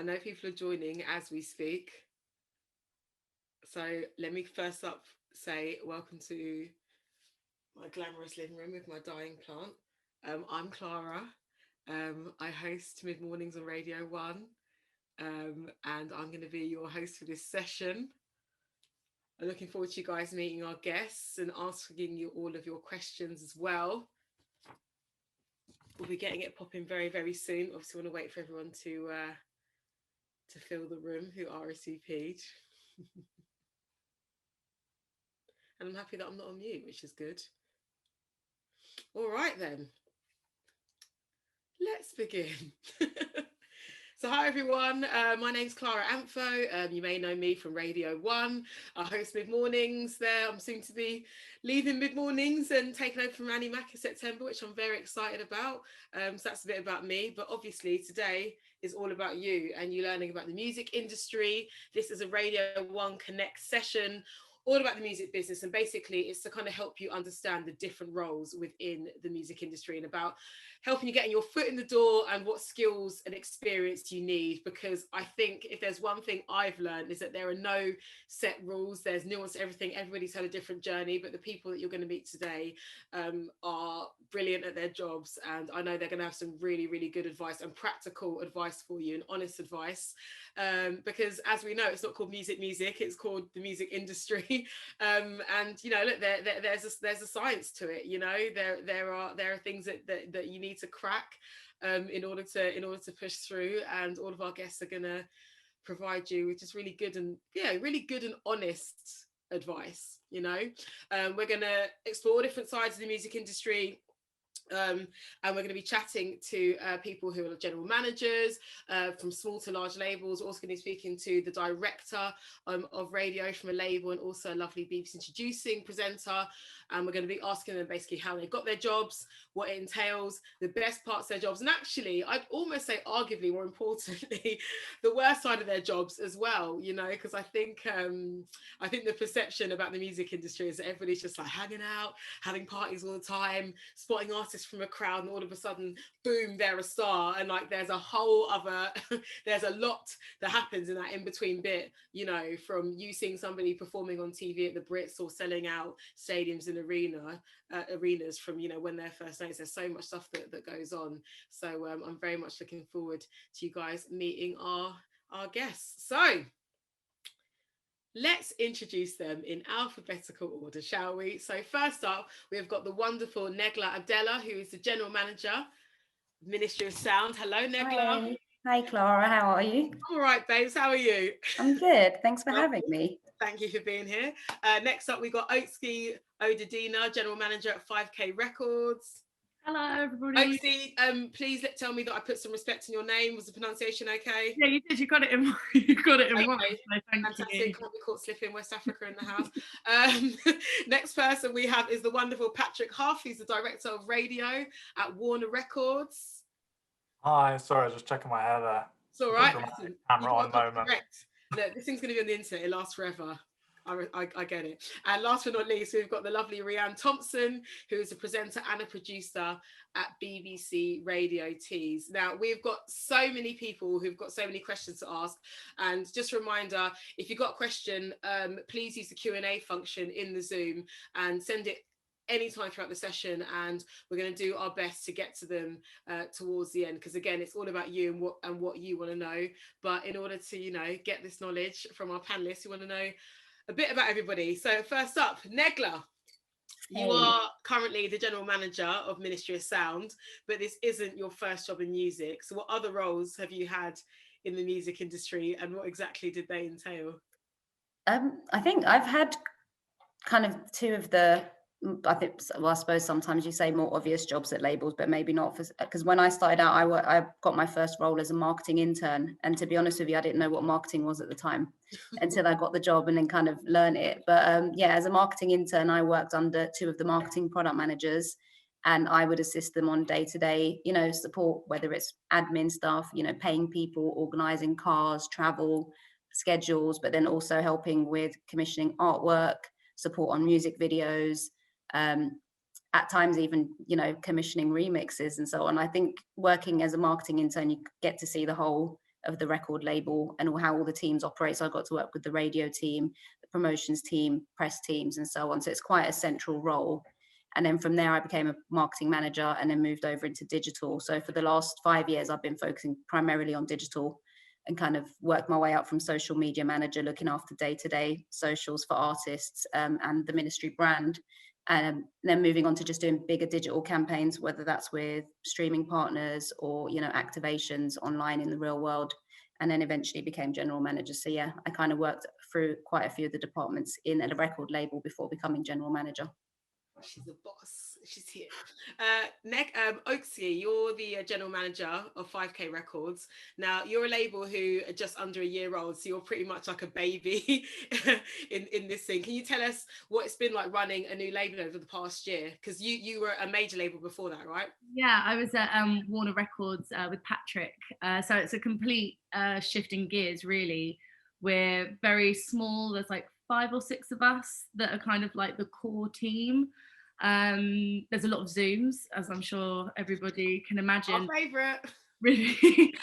I know people are joining as we speak. So let me first up say welcome to my glamorous living room with my dying plant. I'm Clara. I host Mid Mornings on Radio 1, and I'm going to be your host for this session. I'm looking forward to you guys meeting our guests and asking you all of your questions as well. We'll be getting it popping very, very soon. Obviously, want to wait for everyone to fill the room who RSVP'd. And I'm happy that I'm not on mute, which is good. All right, then. Let's begin. So hi everyone, my name's Clara Amfo. You may know me from Radio 1. I host Mid Mornings there. I'm soon to be leaving Mid Mornings and taking over from Annie Mack in September, which I'm very excited about. So that's a bit about me, but obviously today is all about you and you learning about the music industry. This is a Radio 1 Connect session, all about the music business, and basically it's to kind of help you understand the different roles within the music industry and about helping you getting your foot in the door and what skills and experience you need. Because I think if there's one thing I've learned is that there are no set rules, there's nuance to everything. Everybody's had a different journey, but the people that you're going to meet today are brilliant at their jobs, and I know they're going to have some really, really good advice and practical advice for you and honest advice, because as we know, it's not called music, it's called the music industry. And you know, look, there's a science to it. You know, there are things that you need to crack in order to push through, and all of our guests are going to provide you with just really good and honest advice. You know, we're going to explore different sides of the music industry. And we're going to be chatting to people who are general managers from small to large labels. We're also going to be speaking to the director of radio from a label, and also a lovely BBC introducing presenter. And we're going to be asking them basically how they got their jobs, what it entails, the best parts of their jobs, and actually I'd almost say arguably more importantly the worst side of their jobs as well, you know, because I think the perception about the music industry is that everybody's just like hanging out, having parties all the time, spotting artists from a crowd, and all of a sudden boom, they're a star. And like there's a whole other there's a lot that happens in that in-between bit, you know, from you seeing somebody performing on TV at the Brits or selling out stadiums and arenas from, you know, when they're first noticed. There's so much stuff that goes on. So I'm very much looking forward to you guys meeting our guests. So let's introduce them in alphabetical order, shall we? So first up, we've got the wonderful Negla Abdela, who is the General Manager, Ministry of Sound. Hello, Negla. Hi, Clara. How are you? All right, babes. How are you? I'm good. Thanks for having me. Thank you for being here. Next up, we got Oksi Odedina, General Manager at 5K Records. Hello, everybody. Oksi, please tell me that I put some respect in your name. Was the pronunciation okay? Yeah, you did. You got it in. You got it in okay. one. So thank Fantastic. you. Can't be caught slipping. West Africa in the house. Next person we have is the wonderful Patrick Hough. He's the Director of Radio at Warner Records. Hi, sorry, I was just checking my hair there. It's all right. Listen, camera on moment. Correct. Look, this thing's going to be on the internet. It lasts forever. I get it. And last but not least, we've got the lovely Rianne Thompson, who is a presenter and a producer at BBC Radio Tees. Now, we've got so many people who've got so many questions to ask. And just a reminder, if you've got a question, please use the Q&A function in the Zoom and send it anytime throughout the session, and we're going to do our best to get to them towards the end, because again, it's all about you and what you want to know. But in order to, you know, get this knowledge from our panelists, you want to know a bit about everybody. So first up, Negla, you are currently the General Manager of Ministry of Sound, but this isn't your first job in music. So what other roles have you had in the music industry, and what exactly did they entail? I think I've had kind of two of the, I suppose sometimes you say more obvious jobs at labels, but maybe not, because when I started out, I got my first role as a marketing intern, and to be honest with you, I didn't know what marketing was at the time until I got the job and then kind of learned it. But yeah, as a marketing intern, I worked under two of the marketing product managers, and I would assist them on day-to-day, you know, support, whether it's admin stuff, you know, paying people, organizing cars, travel schedules, but then also helping with commissioning artwork, support on music videos, at times even, you know, commissioning remixes and so on. I think working as a marketing intern, you get to see the whole of the record label and how all the teams operate. So I got to work with the radio team, the promotions team, press teams, and so on. So it's quite a central role. And then from there, I became a marketing manager and then moved over into digital. So for the last 5 years, I've been focusing primarily on digital and kind of worked my way up from social media manager, looking after day-to-day socials for artists and the ministry brand. And then moving on to just doing bigger digital campaigns, whether that's with streaming partners or, activations online in the real world, and then eventually became general manager. So yeah, I kind of worked through quite a few of the departments in a record label before becoming general manager. She's a boss. She's here. Oksi, you're the general manager of 5K Records. Now, you're a label who are just under a year old, so you're pretty much like a baby in this thing. Can you tell us what it's been like running a new label over the past year? Because you were a major label before that, right? Yeah, I was at Warner Records with Patrick. So it's a complete shift in gears, really. We're very small. There's like 5 or 6 of us that are kind of like the core team. There's a lot of Zooms, as I'm sure everybody can imagine. Our favourite. Really.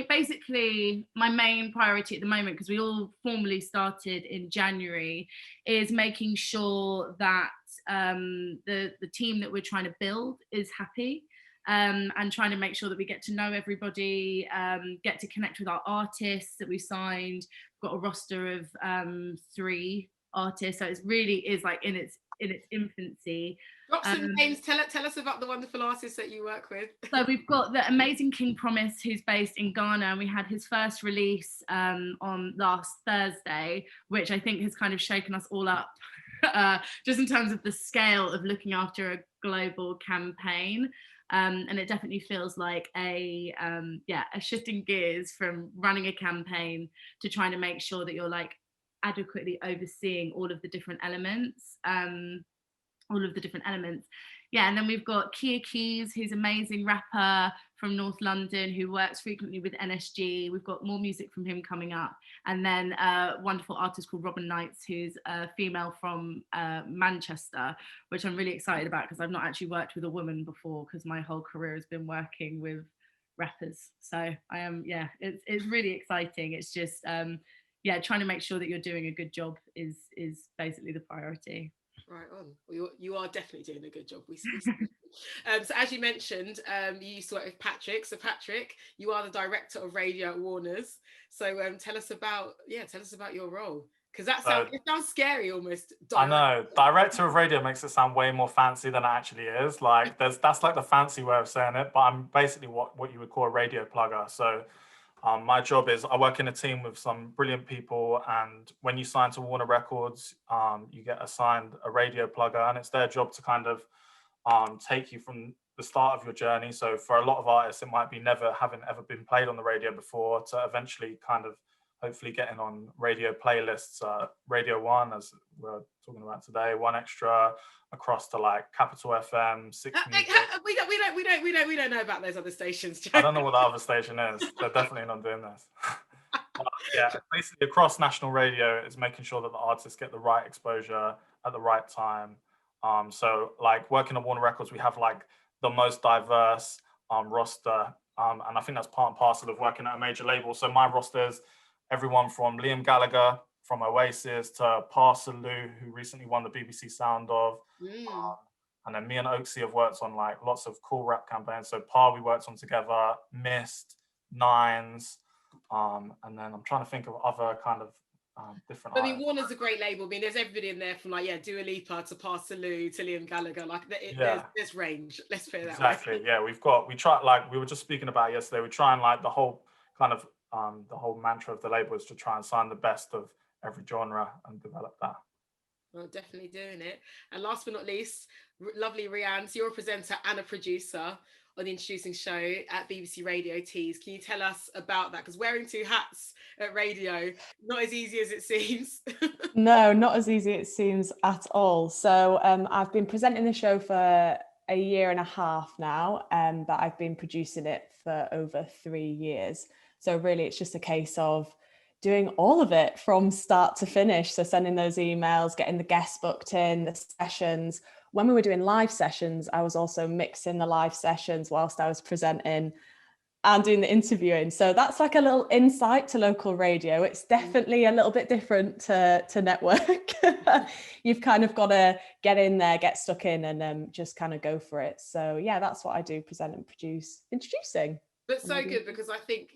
Basically, my main priority at the moment, because we all formally started in January, is making sure that the team that we're trying to build is happy. And trying to make sure that we get to know everybody, get to connect with our artists that we signed. We've got a roster of 3 artists, so it really is like in its infancy. Drop some names. Tell us about the wonderful artists that you work with. So we've got the amazing King Promise, who's based in Ghana, and we had his first release on last Thursday, which I think has kind of shaken us all up, just in terms of the scale of looking after a global campaign. And it definitely feels like a shift in gears from running a campaign to trying to make sure that you're like adequately overseeing all of the different elements. Yeah, and then we've got Kia Keys, who's an amazing rapper from North London who works frequently with NSG. We've got more music from him coming up. And then a wonderful artist called Robin Knights, who's a female from Manchester, which I'm really excited about because I've not actually worked with a woman before because my whole career has been working with rappers. So I am, it's really exciting. It's just, trying to make sure that you're doing a good job is basically the priority. Right on. Well, you are definitely doing a good job. So as you mentioned, you used to work with Patrick. So Patrick, you are the director of radio at Warner's. So tell us about your role, because it sounds scary almost. I know, director of radio makes it sound way more fancy than it actually is. Like that's like the fancy way of saying it, but I'm basically what you would call a radio plugger. So my job is I work in a team with some brilliant people, and when you sign to Warner Records, you get assigned a radio plugger, and it's their job to kind of take you from the start of your journey. So for a lot of artists, it might be having ever been played on the radio before, to eventually kind of hopefully getting on radio playlists, Radio 1, as we're talking about today, 1Extra, across to like Capital FM, 6 Music. We don't know about those other stations, Joe. I don't know what the other station is. They're definitely not doing this. But yeah, basically across national radio is making sure that the artists get the right exposure at the right time. So like working at Warner Records, we have like the most diverse roster, and I think that's part and parcel of working at a major label. So my roster is everyone from Liam Gallagher from Oasis to Parsaloo, who recently won the BBC Sound of. And then me and Oksi have worked on like lots of cool rap campaigns. So we worked on together, Mist, Nines, and then I'm trying to think of other kind of different. I mean, Warner's a great label. I mean, there's everybody in there from like Dua Lipa to Parsaloo to Liam Gallagher. Like there's range. Let's put it that way. Exactly. Yeah, we try, like we were just speaking about yesterday. We try and like the whole kind of the whole mantra of the label is to try and sign the best of every genre and develop that. Well, definitely doing it. And last but not least, lovely Rianne. So you're a presenter and a producer on the Introducing Show at BBC Radio Tees. Can you tell us about that? Because wearing 2 hats at radio, not as easy as it seems. No, not as easy as it seems at all. So I've been presenting the show for a year and a half now, but I've been producing it for over 3 years. So really, it's just a case of doing all of it from start to finish. So sending those emails, getting the guests booked in, the sessions. When we were doing live sessions, I was also mixing the live sessions whilst I was presenting. and doing the interviewing. So that's like a little insight to local radio. It's definitely a little bit different to network. You've kind of got to get in there, get stuck in, and just kind of go for it. So yeah, that's what I do, present and produce, introducing. But so good, because I think,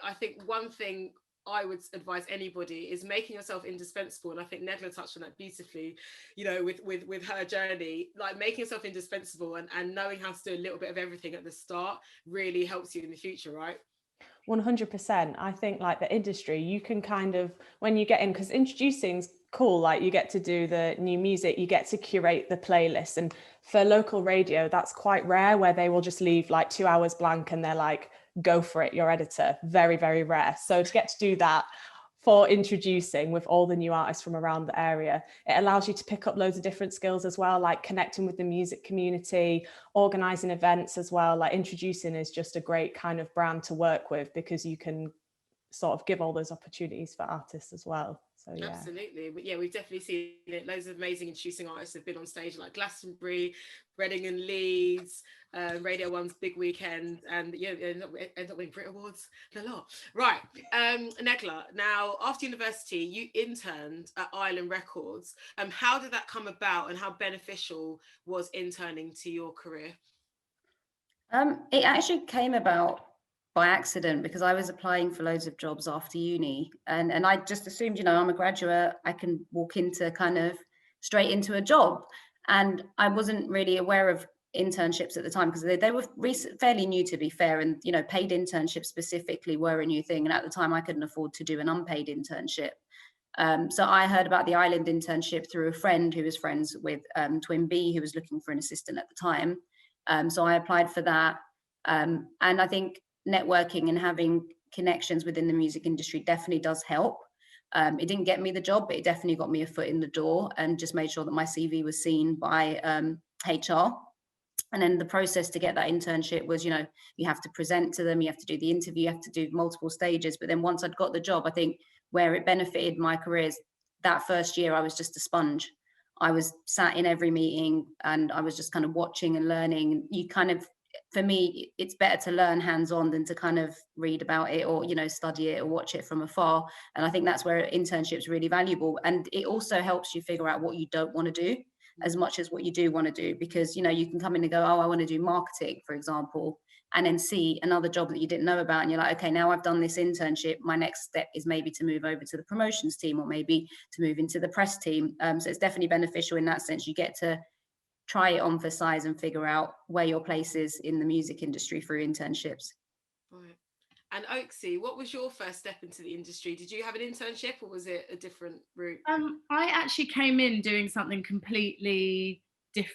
I think one thing I would advise anybody is making yourself indispensable, and I think Negla touched on that beautifully, with her journey. Like, making yourself indispensable and knowing how to do a little bit of everything at the start really helps you in the future, right? 100%. I think, like, the industry, you can kind of, when you get in, because introducing's cool, like you get to do the new music, you get to curate the playlist, and for local radio that's quite rare, where they will just leave like 2 hours blank and they're like, go for it, your editor. Very, very rare. So to get to do that for introducing with all the new artists from around the area, it allows you to pick up loads of different skills as well, like connecting with the music community, organizing events as well. Like, introducing is just a great kind of brand to work with, because you can sort of give all those opportunities for artists as well. So yeah, absolutely. But yeah, we've definitely seen it. Loads of amazing introducing artists have been on stage, like Glastonbury, Reading and Leeds, Radio 1's Big Weekend, and end up winning Brit Awards, a lot. Right, Negla, now after university you interned at Island Records. How did that come about, and how beneficial was interning to your career? It actually came about by accident, because I was applying for loads of jobs after uni, and I just assumed, I'm a graduate, I can walk into kind of straight into a job, and I wasn't really aware of internships at the time, because they were fairly new, to be fair, and paid internships specifically were a new thing, and at the time I couldn't afford to do an unpaid internship. So I heard about the Island internship through a friend who was friends with Twin B, who was looking for an assistant at the time. So I applied for that, and I think networking and having connections within the music industry definitely does help. It didn't get me the job, but it definitely got me a foot in the door, and just made sure that my CV was seen by HR. And then the process to get that internship was, you have to present to them, you have to do the interview, you have to do multiple stages. But then once I'd got the job, I think where it benefited my career is that first year I was just a sponge. I was sat in every meeting and I was just kind of watching and learning. For me, it's better to learn hands-on than to kind of read about it or, study it or watch it from afar. And I think that's where internship is really valuable. And it also helps you figure out what you don't want to do as much as what you do want to do, because, you can come in and go, oh, I want to do marketing, for example, and then see another job that you didn't know about. And you're like, okay, now I've done this internship. My next step is maybe to move over to the promotions team, or maybe to move into the press team. So it's definitely beneficial in that sense. You get to try it on for size and figure out where your place is in the music industry through internships. Right. And Oksi, what was your first step into the industry? Did you have an internship, or was it a different route? I actually came in doing something completely it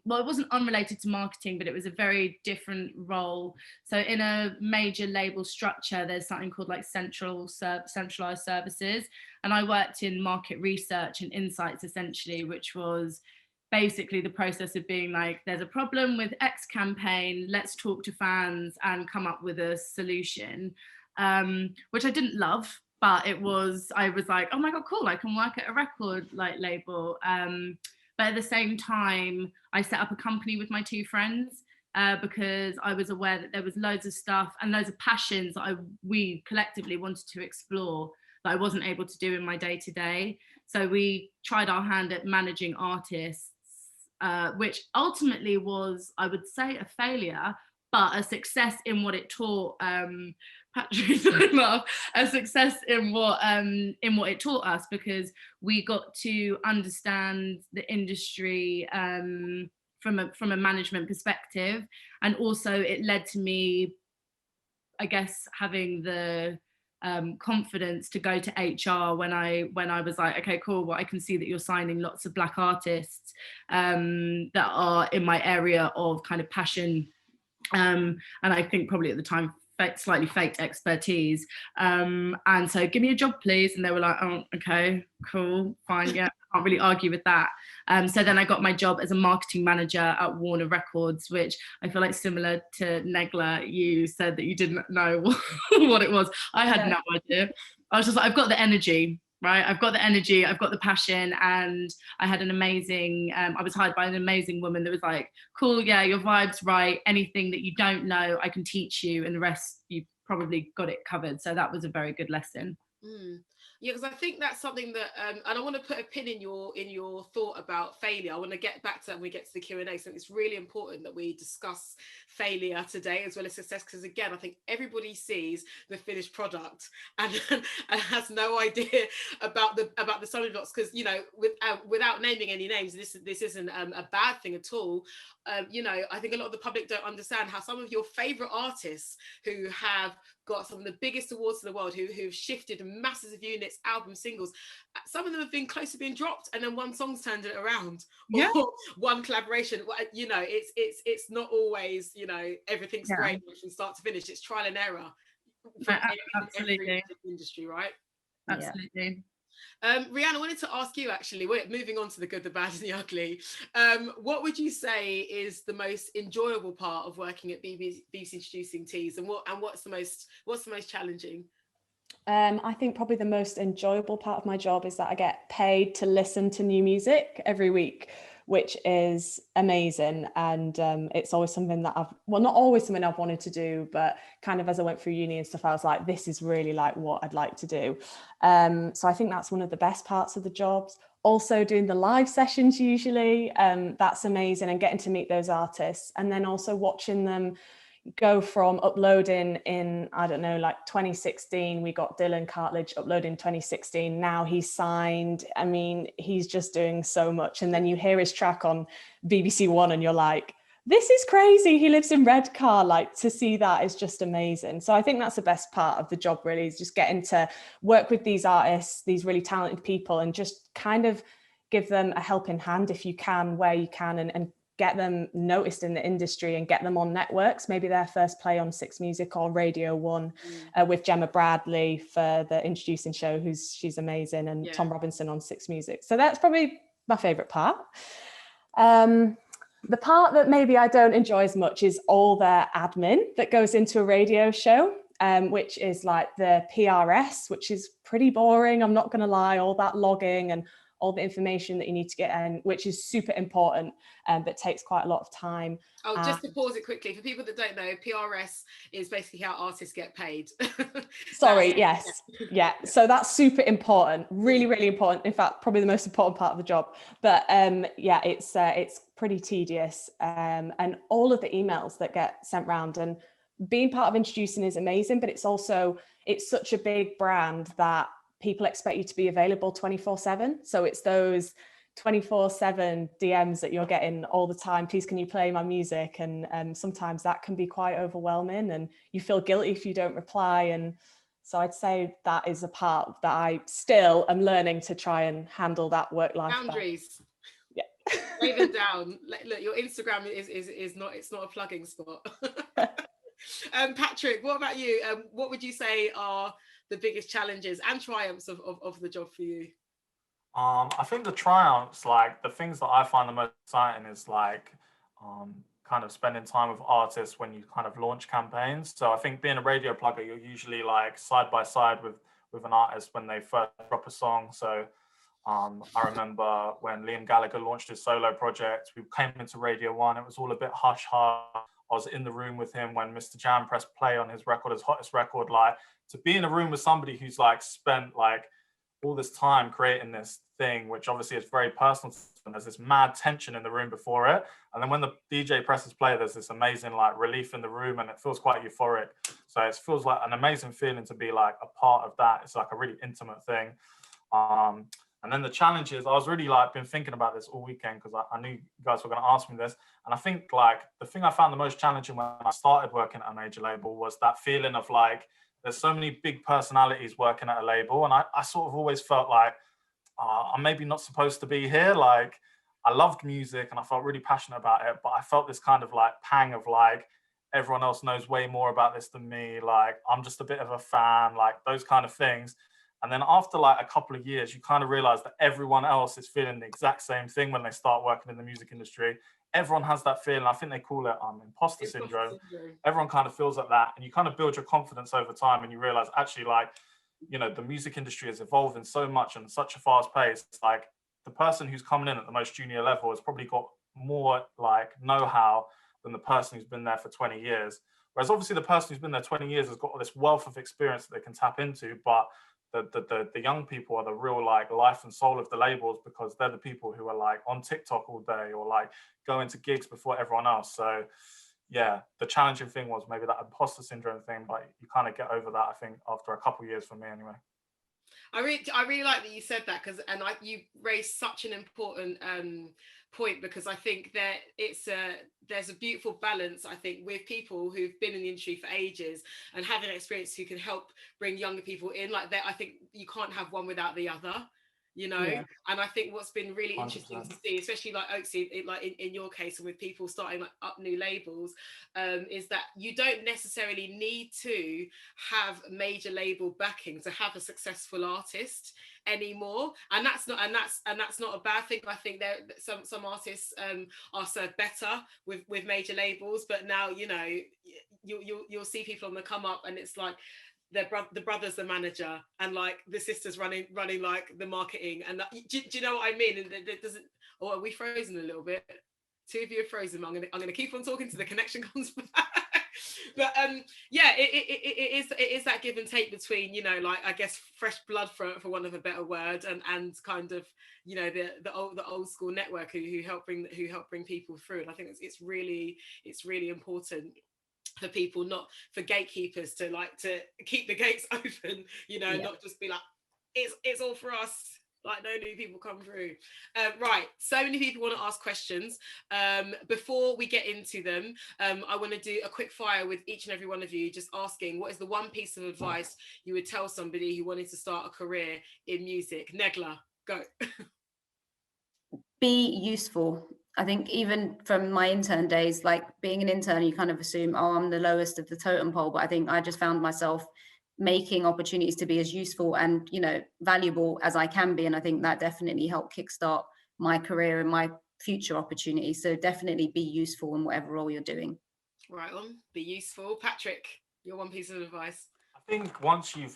wasn't unrelated to marketing, but it was a very different role. So in a major label structure, there's something called like centralized services, and I worked in market research and insights, essentially, which was basically the process of being like, there's a problem with X campaign, let's talk to fans and come up with a solution, which I didn't love, but I was like, oh my God, cool, I can work at a record label. But at the same time, I set up a company with my two friends because I was aware that there was loads of stuff and loads of passions that we collectively wanted to explore that I wasn't able to do in my day-to-day. So we tried our hand at managing artists, which ultimately was, I would say, a failure, but a success in what it taught. Patrick's a success in what it taught us, because we got to understand the industry from a management perspective, and also it led to me, I guess, having the confidence to go to HR when I was like, okay, cool, well, I can see that you're signing lots of Black artists that are in my area of kind of passion, and I think probably at the time slightly faked expertise, and so give me a job please, and they were like, oh, okay, cool, fine, yeah, can't really argue with that. So then I got my job as a marketing manager at Warner Records, which I feel like, similar to Negla, you said that you didn't know what it was. I had no idea. I was just like, I've got the energy, right? I've got the energy, I've got the passion, and I had an amazing, I was hired by an amazing woman that was like, cool, yeah, your vibe's right. Anything that you don't know, I can teach you, and the rest, you've probably got it covered. So that was a very good lesson. Yeah, because I think that's something that, and I want to put a pin in your thought about failure. I want to get back to that when we get to the Q&A. So it's really important that we discuss failure today as well as success, because again, I think everybody sees the finished product and has no idea about the stumbling blocks. Because without naming any names, this isn't a bad thing at all. I think a lot of the public don't understand how some of your favorite artists who have got some of the biggest awards in the world, who've shifted masses of units, albums, singles, some of them have been close to being dropped, and then one song's turned it around, or one collaboration. It's not always everything's great from start to finish. It's trial and error from every industry, right? Absolutely. Rianne, I wanted to ask you, actually, we're moving on to the good, the bad, and the ugly. What would you say is the most enjoyable part of working at BBC Introducing Teas, and what's the most challenging? I think probably the most enjoyable part of my job is that I get paid to listen to new music every week, which is amazing. And it's always something that not always something I've wanted to do, but kind of as I went through uni and stuff, I was like, this is really like what I'd like to do. So I think that's one of the best parts of the jobs. Also doing the live sessions usually, that's amazing, and getting to meet those artists, and then also watching them go from uploading in, I don't know, like 2016, we got Dylan Cartledge uploading 2016. Now he's signed. I mean, he's just doing so much. And then you hear his track on BBC One and you're like, this is crazy. He lives in Redcar. Like, to see that is just amazing. So I think that's the best part of the job, really, is just getting to work with these artists, these really talented people, and just kind of give them a helping hand if you can, where you can, and get them noticed in the industry and get them on networks, maybe their first play on Six Music or Radio 1, with Gemma Bradley for the Introducing show, she's amazing, and Tom Robinson on Six Music. So that's probably my favourite part. The part that maybe I don't enjoy as much is all the admin that goes into a radio show, which is like the PRS, which is pretty boring, I'm not going to lie, all that logging and all the information that you need to get in, which is super important, but takes quite a lot of time. Oh, just to pause it quickly, for people that don't know, PRS is basically how artists get paid. Sorry, yes. Yeah, so that's super important, really, really important. In fact, probably the most important part of the job. But it's pretty tedious, and all of the emails that get sent around, and being part of Introducing is amazing, but it's such a big brand that people expect you to be available 24/7. So it's those 24/7 DMs that you're getting all the time. Please, can you play my music? And sometimes that can be quite overwhelming, and you feel guilty if you don't reply. And so I'd say that is a part that I still am learning to try and handle that work-life boundaries. Yeah. Lay them down. Look, your Instagram is not, it's not a plugging spot. Patrick, what about you? What would you say are the biggest challenges and triumphs of the job for you? I think the triumphs, like the things that I find the most exciting, is like kind of spending time with artists when you kind of launch campaigns. So I think being a radio plugger, you're usually like side by side with an artist when they first drop a song. So I remember when Liam Gallagher launched his solo project, we came into Radio 1, it was all a bit hush hush. I was in the room with him when Mr. Jam pressed play on his record, his hottest record. Like, to be in a room with somebody who's like spent like all this time creating this thing, which obviously is very personal, and there's this mad tension in the room before it. And then when the DJ presses play, there's this amazing like relief in the room, and it feels quite euphoric. So it feels like an amazing feeling to be like a part of that. It's like a really intimate thing. And then the challenge is, I was really like been thinking about this all weekend, because I knew you guys were going to ask me this. And I think like the thing I found the most challenging when I started working at a major label was that feeling of like, there's so many big personalities working at a label. And I sort of always felt like, I'm maybe not supposed to be here. Like, I loved music and I felt really passionate about it, but I felt this kind of like pang of like, everyone else knows way more about this than me. Like, I'm just a bit of a fan, like those kind of things. And then after like a couple of years, you kind of realize that everyone else is feeling the exact same thing when they start working in the music industry. Everyone has that feeling. I think they call it imposter syndrome. Everyone kind of feels like that. And you kind of build your confidence over time, and you realize actually like you know, the music industry is evolving so much and such a fast pace. Like the person who's coming in at the most junior level has probably got more like know-how than the person who's been there for 20 years. Whereas obviously the person who's been there 20 years has got all this wealth of experience that they can tap into, but the young people are the real like life and soul of the labels, because they're the people who are like on TikTok all day or like going to gigs before everyone else. So yeah, the challenging thing was maybe that imposter syndrome thing, but you kind of get over that, I think, after a couple of years for me anyway. I really like that you said that, because you raised such an important point, because I think that there's a beautiful balance, I think, with people who've been in the industry for ages and having experience who can help bring younger people in. Like that, I think you can't have one without the other, you know. Yeah. And I think what's been really 100%. interesting to see, especially like Oksi, like in your case, and with people starting like up new labels, is that you don't necessarily need to have major label backing to have a successful artist anymore, and that's not a bad thing. I think there some artists are served better with major labels, but now, you know, you'll see people on the come up, and it's like the brother's the manager, and like the sister's running like the marketing, and do you know what I mean? And it doesn't. Or are we frozen a little bit? Two of you are frozen. I'm gonna keep on talking till the connection comes back. But yeah, it is that give and take between, you know, like, I guess, fresh blood, for want of a better word, and kind of, you know, the old school network who help bring people through. And I think it's really important for people, not for gatekeepers, to keep the gates open, you know, Yeah. not just be like, it's all for us. Like, no new people come through. Right, so many people want to ask questions. Before we get into them, I want to do a quick fire with each and every one of you, just asking, what is the one piece of advice you would tell somebody who wanted to start a career in music? Negla, go. Be useful. I think even from my intern days, like being an intern, you kind of assume, oh, I'm the lowest of the totem pole. But I think I just found myself making opportunities to be as useful and, you know, valuable as I can be. And I think that definitely helped kickstart my career and my future opportunities. So definitely be useful in whatever role you're doing. Right on, be useful. Patrick, your one piece of advice. I think once you've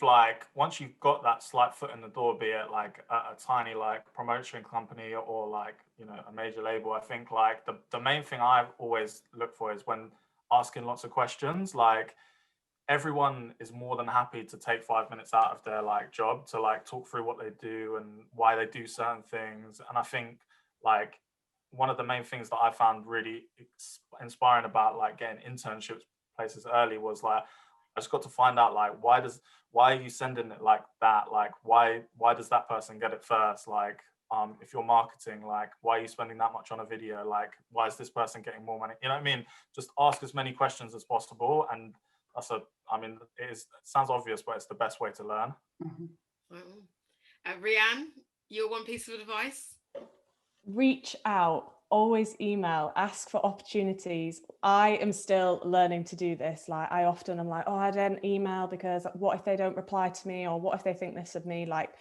got that slight foot in the door, be it like a tiny like promotion company or like, you know, a major label, I think like the main thing I always look for is when asking lots of questions, like everyone is more than happy to take 5 minutes out of their like job to like talk through what they do and why they do certain things. And I think like one of the main things that I found really inspiring about like getting internships places early was like, I just got to find out like, why are you sending it like that? Like, why does that person get it first? Like, if you're marketing, like, why are you spending that much on a video? Like, why is this person getting more money? You know what I mean? Just ask as many questions as possible. And it sounds obvious, but it's the best way to learn. Mm-hmm. Rianne, your one piece of advice? Reach out. Always email, ask for opportunities. I am still learning to do this. Like, I often am like, oh, I didn't email because what if they don't reply to me, or what if they think this of me? Like,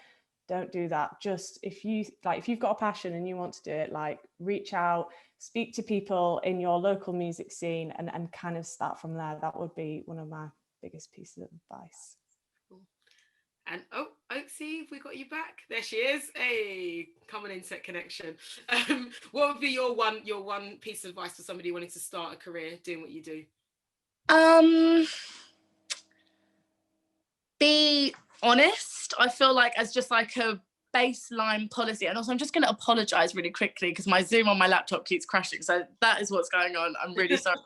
don't do that. Just if you've got a passion and you want to do it, like, reach out, speak to people in your local music scene, and kind of start from there. That would be one of my biggest pieces of advice. And Oksi, have we got you back? There she is. Hey, common internet connection. What would be your one piece of advice for somebody wanting to start a career doing what you do? Be honest. I feel like as just like a baseline policy, and also I'm just going to apologize really quickly because my Zoom on my laptop keeps crashing, so that is what's going on. I'm really sorry.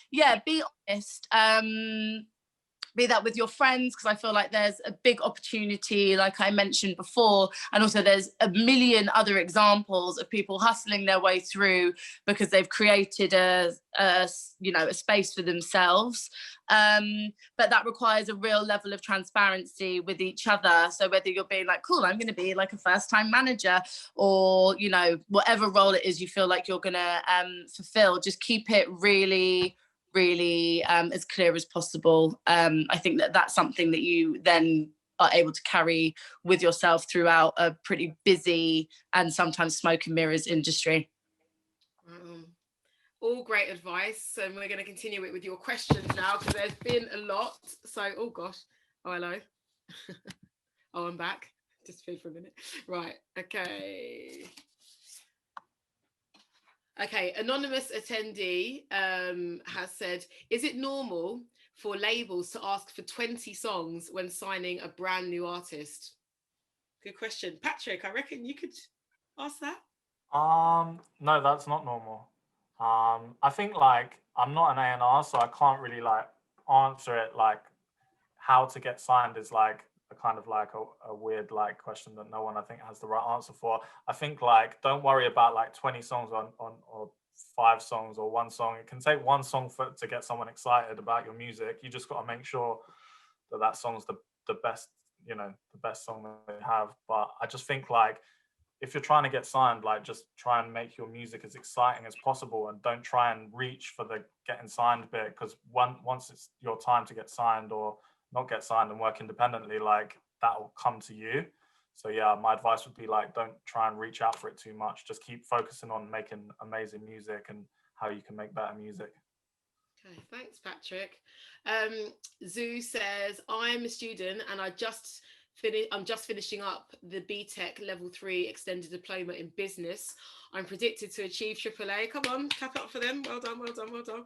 Yeah, be honest. Be that with your friends, because I feel like there's a big opportunity, like I mentioned before, and also there's a million other examples of people hustling their way through because they've created a space for themselves. But that requires a real level of transparency with each other. So whether you're being like, cool, I'm going to be like a first-time manager, or, you know, whatever role it is you feel like you're going to fulfill, just keep it really as clear as possible. I think that's something that you then are able to carry with yourself throughout a pretty busy and sometimes smoke and mirrors industry. All great advice, and we're going to continue it with your questions now because there's been a lot. So, oh gosh, oh hello. Oh, I'm back. Disappeared for a minute. Right. Okay. Okay. Anonymous attendee has said, is it normal for labels to ask for 20 songs when signing a brand new artist? Good question. Patrick, I reckon you could ask that. No, that's not normal. I think like I'm not an A&R, so I can't really like answer it. Like how to get signed is like a kind of like a weird like question that no one I think has the right answer for. I think like don't worry about like 20 songs on or 5 songs or 1 song. It can take 1 song to get someone excited about your music. You just got to make sure that that song's the best, you know, the best song that they have. But I just think like if you're trying to get signed, like just try and make your music as exciting as possible and don't try and reach for the getting signed bit, because once it's your time to get signed or not get signed and work independently, like that will come to you. So yeah, my advice would be like don't try and reach out for it too much. Just keep focusing on making amazing music and how you can make better music. Okay, thanks, Patrick. Zoo says, I'm a student and I'm just finishing up the BTEC Level 3 Extended Diploma in Business. I'm predicted to achieve AAA. Come on, clap up for them. Well done, well done, well done.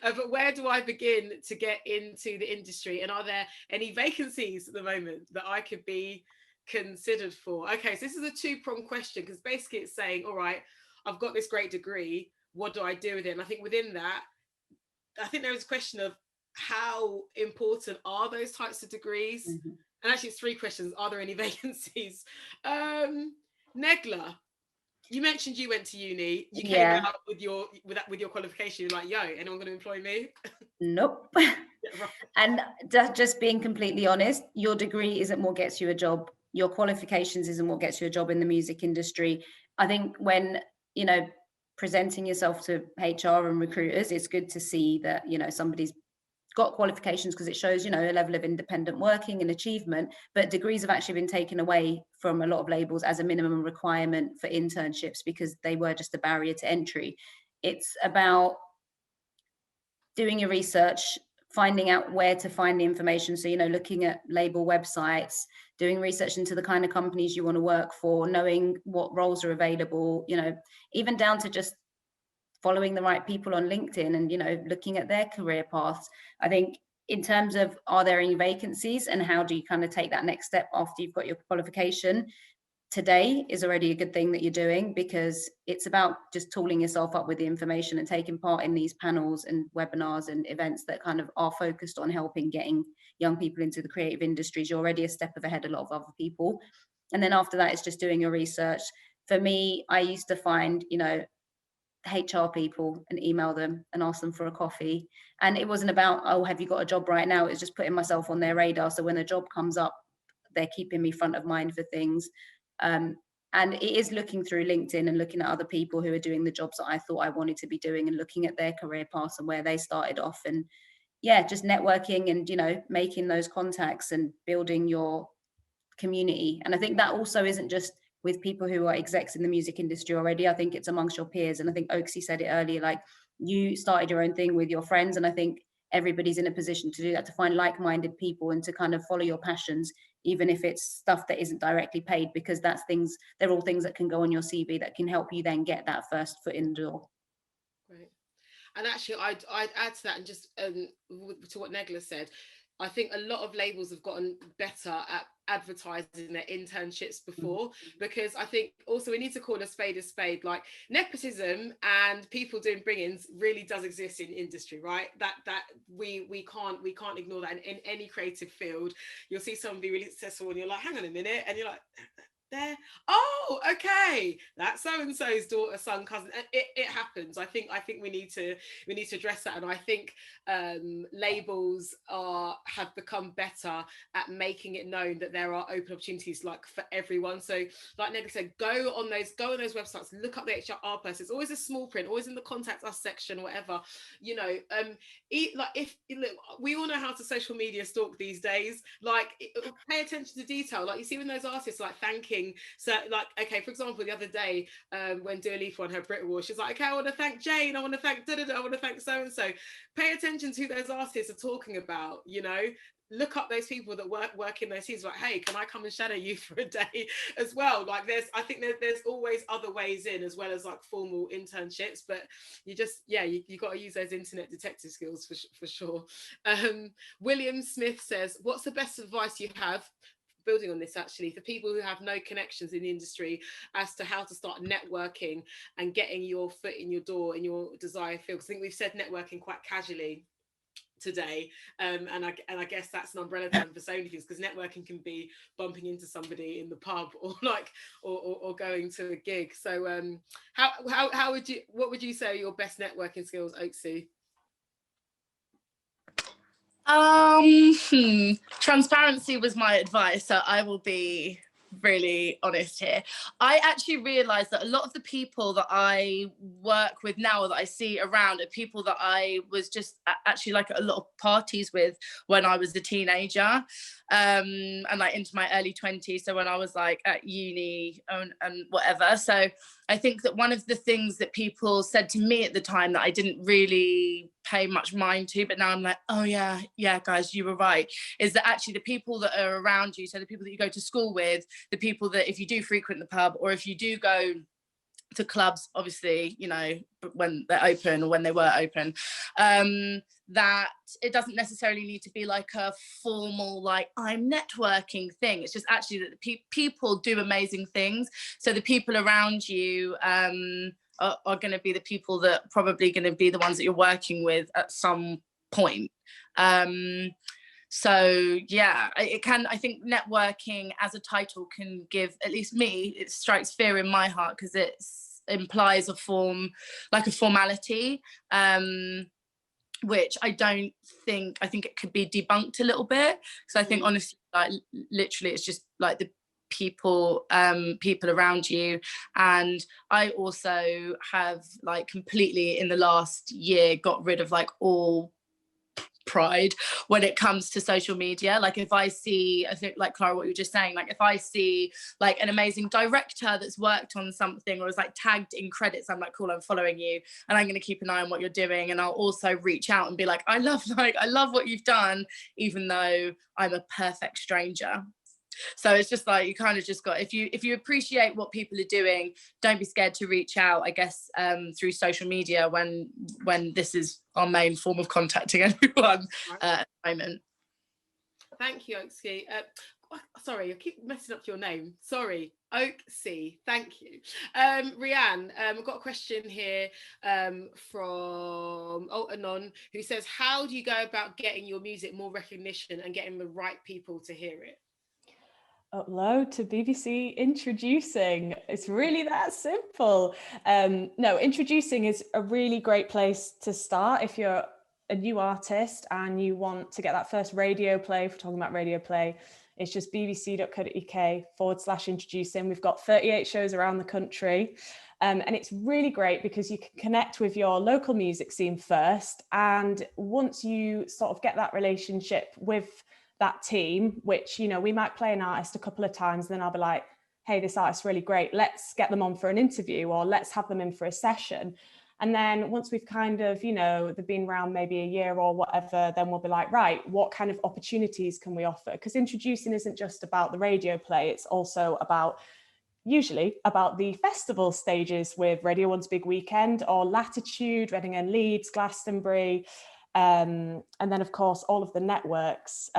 But where do I begin to get into the industry? And are there any vacancies at the moment that I could be considered for? Okay, so this is a two-pronged question, because basically it's saying, all right, I've got this great degree. What do I do with it? And I think within that, I think there is a question of how important are those types of degrees? Mm-hmm. And actually it's 3 questions. Are there any vacancies? Negla, you mentioned you went to uni. You came out with your qualification. You're like, yo, anyone going to employ me? Nope. Yeah, right. And just being completely honest, your degree isn't what gets you a job. Your qualifications isn't what gets you a job in the music industry. I think when, you know, presenting yourself to HR and recruiters, it's good to see that, you know, somebody's got qualifications, because it shows, you know, a level of independent working and achievement. But degrees have actually been taken away from a lot of labels as a minimum requirement for internships, because they were just a barrier to entry. It's about doing your research, finding out where to find the information. So, you know, looking at label websites, doing research into the kind of companies you want to work for, knowing what roles are available, you know, even down to just following the right people on LinkedIn and, you know, looking at their career paths. I think in terms of, are there any vacancies and how do you kind of take that next step after you've got your qualification? Today is already a good thing that you're doing, because it's about just tooling yourself up with the information and taking part in these panels and webinars and events that kind of are focused on helping getting young people into the creative industries. You're already a step ahead of a lot of other people. And then after that, it's just doing your research. For me, I used to find, you know, HR people and email them and ask them for a coffee. And it wasn't about, oh, have you got a job right now? It's just putting myself on their radar. So when a job comes up, they're keeping me front of mind for things. And it is looking through LinkedIn and looking at other people who are doing the jobs that I thought I wanted to be doing and looking at their career paths and where they started off. And yeah, just networking and, you know, making those contacts and building your community. And I think that also isn't just with people who are execs in the music industry already. I think it's amongst your peers. And I think Oksi said it earlier, like you started your own thing with your friends. And I think everybody's in a position to do that, to find like-minded people and to kind of follow your passions, even if it's stuff that isn't directly paid, because that's things, they're all things that can go on your CV that can help you then get that first foot in the door. Right. And actually, I'd add to that, and just to what Negla said, I think a lot of labels have gotten better at advertising their internships before, because I think also we need to call a spade a spade. Like nepotism and people doing bring-ins really does exist in industry, right? That we can't ignore that in any creative field. You'll see someone be really successful and you're like, hang on a minute, and you're like, there, oh, okay, that's so and so's daughter, son, cousin. It happens. I think we need to address that. And I think labels have become better at making it known that there are open opportunities like for everyone. So like Negla said, go on those websites, look up the HR person. It's always a small print, always in the contact us section, whatever, you know. Like if look, we all know how to social media stalk these days. Like pay attention to detail. Like you see when those artists like thanking, so like, okay, for example, the other day when Dua Lipa won her Brit Award, she's like, okay, I want to thank Jane, I want to thank I want to thank so and so. Pay attention to who those artists are talking about, you know. look up those people that work in those teams, like, hey, can I come and shadow you for a day as well? Like I think there's always other ways in, as well as like formal internships, but you just, yeah, you got to use those internet detective skills for sure. William Smith says, what's the best advice you have, building on this actually, for people who have no connections in the industry, as to how to start networking and getting your foot in your door in your desired field? 'Cause I think we've said networking quite casually today, and I guess that's an umbrella term for so many things, because networking can be bumping into somebody in the pub, or like or going to a gig. So how would you, what would you say are your best networking skills, Oksi? Transparency was my advice, so I will be really honest here. I actually realized that a lot of the people that I work with now, or that I see around, are people that I was just actually like at a lot of parties with when I was a teenager, and like into my early 20s, so when I was like at uni and whatever. So I think that one of the things that people said to me at the time that I didn't really pay much mind to, but now I'm like, oh yeah, guys, you were right, is that actually the people that are around you, so the people that you go to school with, the people that if you do frequent the pub, or if you do go to clubs, obviously, you know, when they're open or when they were open, that it doesn't necessarily need to be like a formal, like, I'm networking thing. It's just actually that people do amazing things. So the people around you are going to be the people that probably going to be the ones that you're working with at some point. So yeah, it can, I think networking as a title can give, at least me, it strikes fear in my heart, because it implies a form, like a formality, which I don't think, I think it could be debunked a little bit. So I think honestly, like literally it's just like the people around you. And I also have like completely in the last year got rid of like all pride when it comes to social media. Like if I see, I think like Clara, what you were just saying, like if I see like an amazing director that's worked on something or is like tagged in credits, I'm like, cool, I'm following you and I'm going to keep an eye on what you're doing. And I'll also reach out and be like, I love what you've done, even though I'm a perfect stranger. So it's just like, you kind of just got, if you appreciate what people are doing, don't be scared to reach out, I guess, through social media when this is our main form of contacting everyone at the moment. Thank you, Oksi. Sorry, I keep messing up your name. Sorry, Oksi. Thank you. Rianne, I've got a question here from Anon, who says, how do you go about getting your music more recognition and getting the right people to hear it? Upload to BBC Introducing. It's really that simple. No, Introducing is a really great place to start if you're a new artist and you want to get that first radio play. If we're talking about radio play, it's just bbc.co.uk/introducing. We've got 38 shows around the country. And it's really great because you can connect with your local music scene first. And once you sort of get that relationship with that team, which, you know, we might play an artist a couple of times, then I'll be like, hey, this artist's really great, let's get them on for an interview, or let's have them in for a session. And then once we've kind of, you know, they've been around maybe a year or whatever, then we'll be like, right, what kind of opportunities can we offer? Because Introducing isn't just about the radio play, it's also usually about the festival stages with Radio 1's Big Weekend, or Latitude, Reading and Leeds, Glastonbury. And then, of course, all of the networks,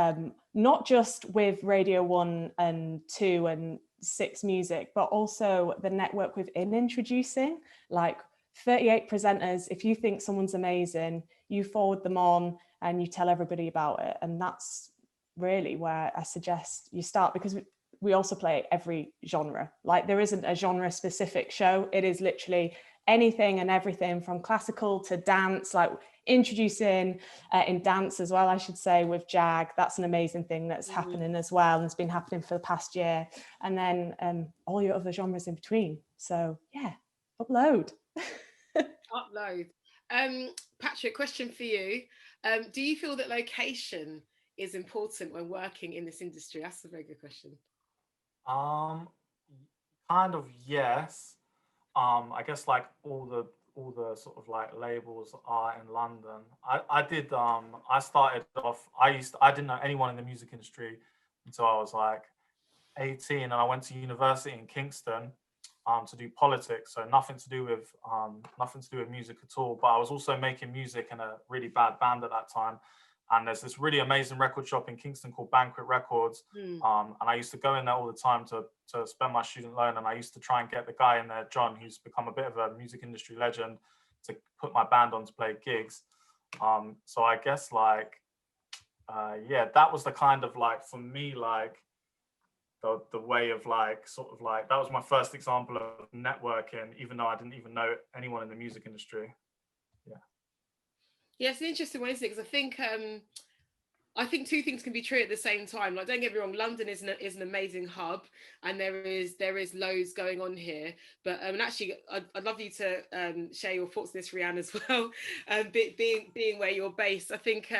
not just with Radio 1 and 2 and 6 Music, but also the network within Introducing, like 38 presenters. If you think someone's amazing, you forward them on and you tell everybody about it. And that's really where I suggest you start, because we also play every genre. Like there isn't a genre specific show. It is literally anything and everything from classical to dance, like Introducing in dance as well, I should say, with Jag. That's an amazing thing that's happening as well, and it's been happening for the past year. And then all your other genres in between. So yeah, upload. Upload. Patrick, question for you. Do you feel that location is important when working in this industry? That's a very good question. Kind of, yes. I guess like all all the sort of like labels are in London. I started off, I didn't know anyone in the music industry until I was like 18, and I went to university in Kingston to do politics, so nothing to do with music at all. But I was also making music in a really bad band at that time. And there's this really amazing record shop in Kingston called Banquet Records. And I used to go in there all the time to spend my student loan. And I used to try and get the guy in there, John, who's become a bit of a music industry legend, to put my band on to play gigs. So I guess like, that was the kind of like, for me, like the way of like, sort of like, that was my first example of networking, even though I didn't even know anyone in the music industry. Yeah, it's an interesting one, isn't it? Because I think two things can be true at the same time. Like, don't get me wrong, London is an amazing hub, and there is loads going on here. But and actually, I'd love you to share your thoughts on this, Rianne, as well. Being where you're based, I think